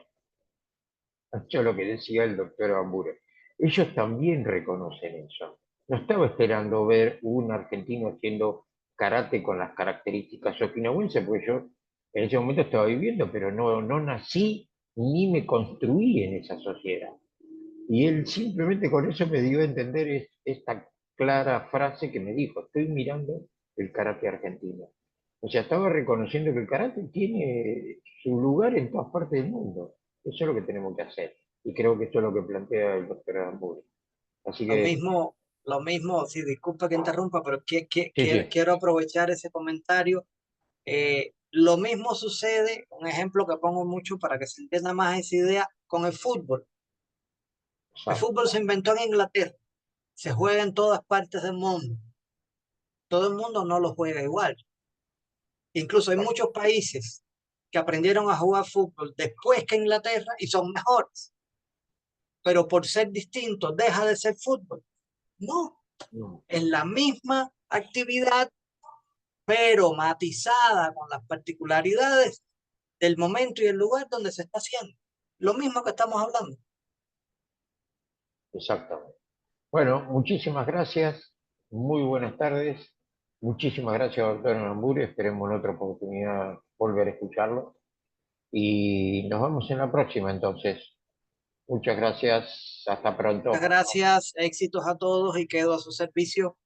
Eso es lo que decía el doctor Ambure. Ellos también reconocen eso. No estaba esperando ver un argentino haciendo karate con las características okinawenses, porque yo en ese momento estaba viviendo, pero no nací ni me construí en esa sociedad. Y él simplemente con eso me dio a entender esta clara frase que me dijo, estoy mirando el karate argentino. O sea, estaba reconociendo que el karate tiene su lugar en todas partes del mundo. Eso es lo que tenemos que hacer. Y creo que esto es lo que plantea el doctor Aramburu. Así que, Lo mismo, sí, disculpa que interrumpa, pero sí. quiero aprovechar ese comentario. Lo mismo sucede, un ejemplo que pongo mucho para que se entienda más esa idea, con el fútbol. El fútbol se inventó en Inglaterra, se juega en todas partes del mundo. Todo el mundo no lo juega igual. Incluso hay muchos países que aprendieron a jugar fútbol después que Inglaterra y son mejores. Pero por ser distintos, deja de ser fútbol. No, es la misma actividad, pero matizada con las particularidades del momento y el lugar donde se está haciendo. Lo mismo que estamos hablando. Exactamente. Bueno, muchísimas gracias. Muy buenas tardes. Muchísimas gracias, doctor Aramburu. Esperemos en otra oportunidad volver a escucharlo. Y nos vemos en la próxima, entonces. Muchas gracias. Hasta pronto. Muchas gracias, éxitos a todos y quedo a su servicio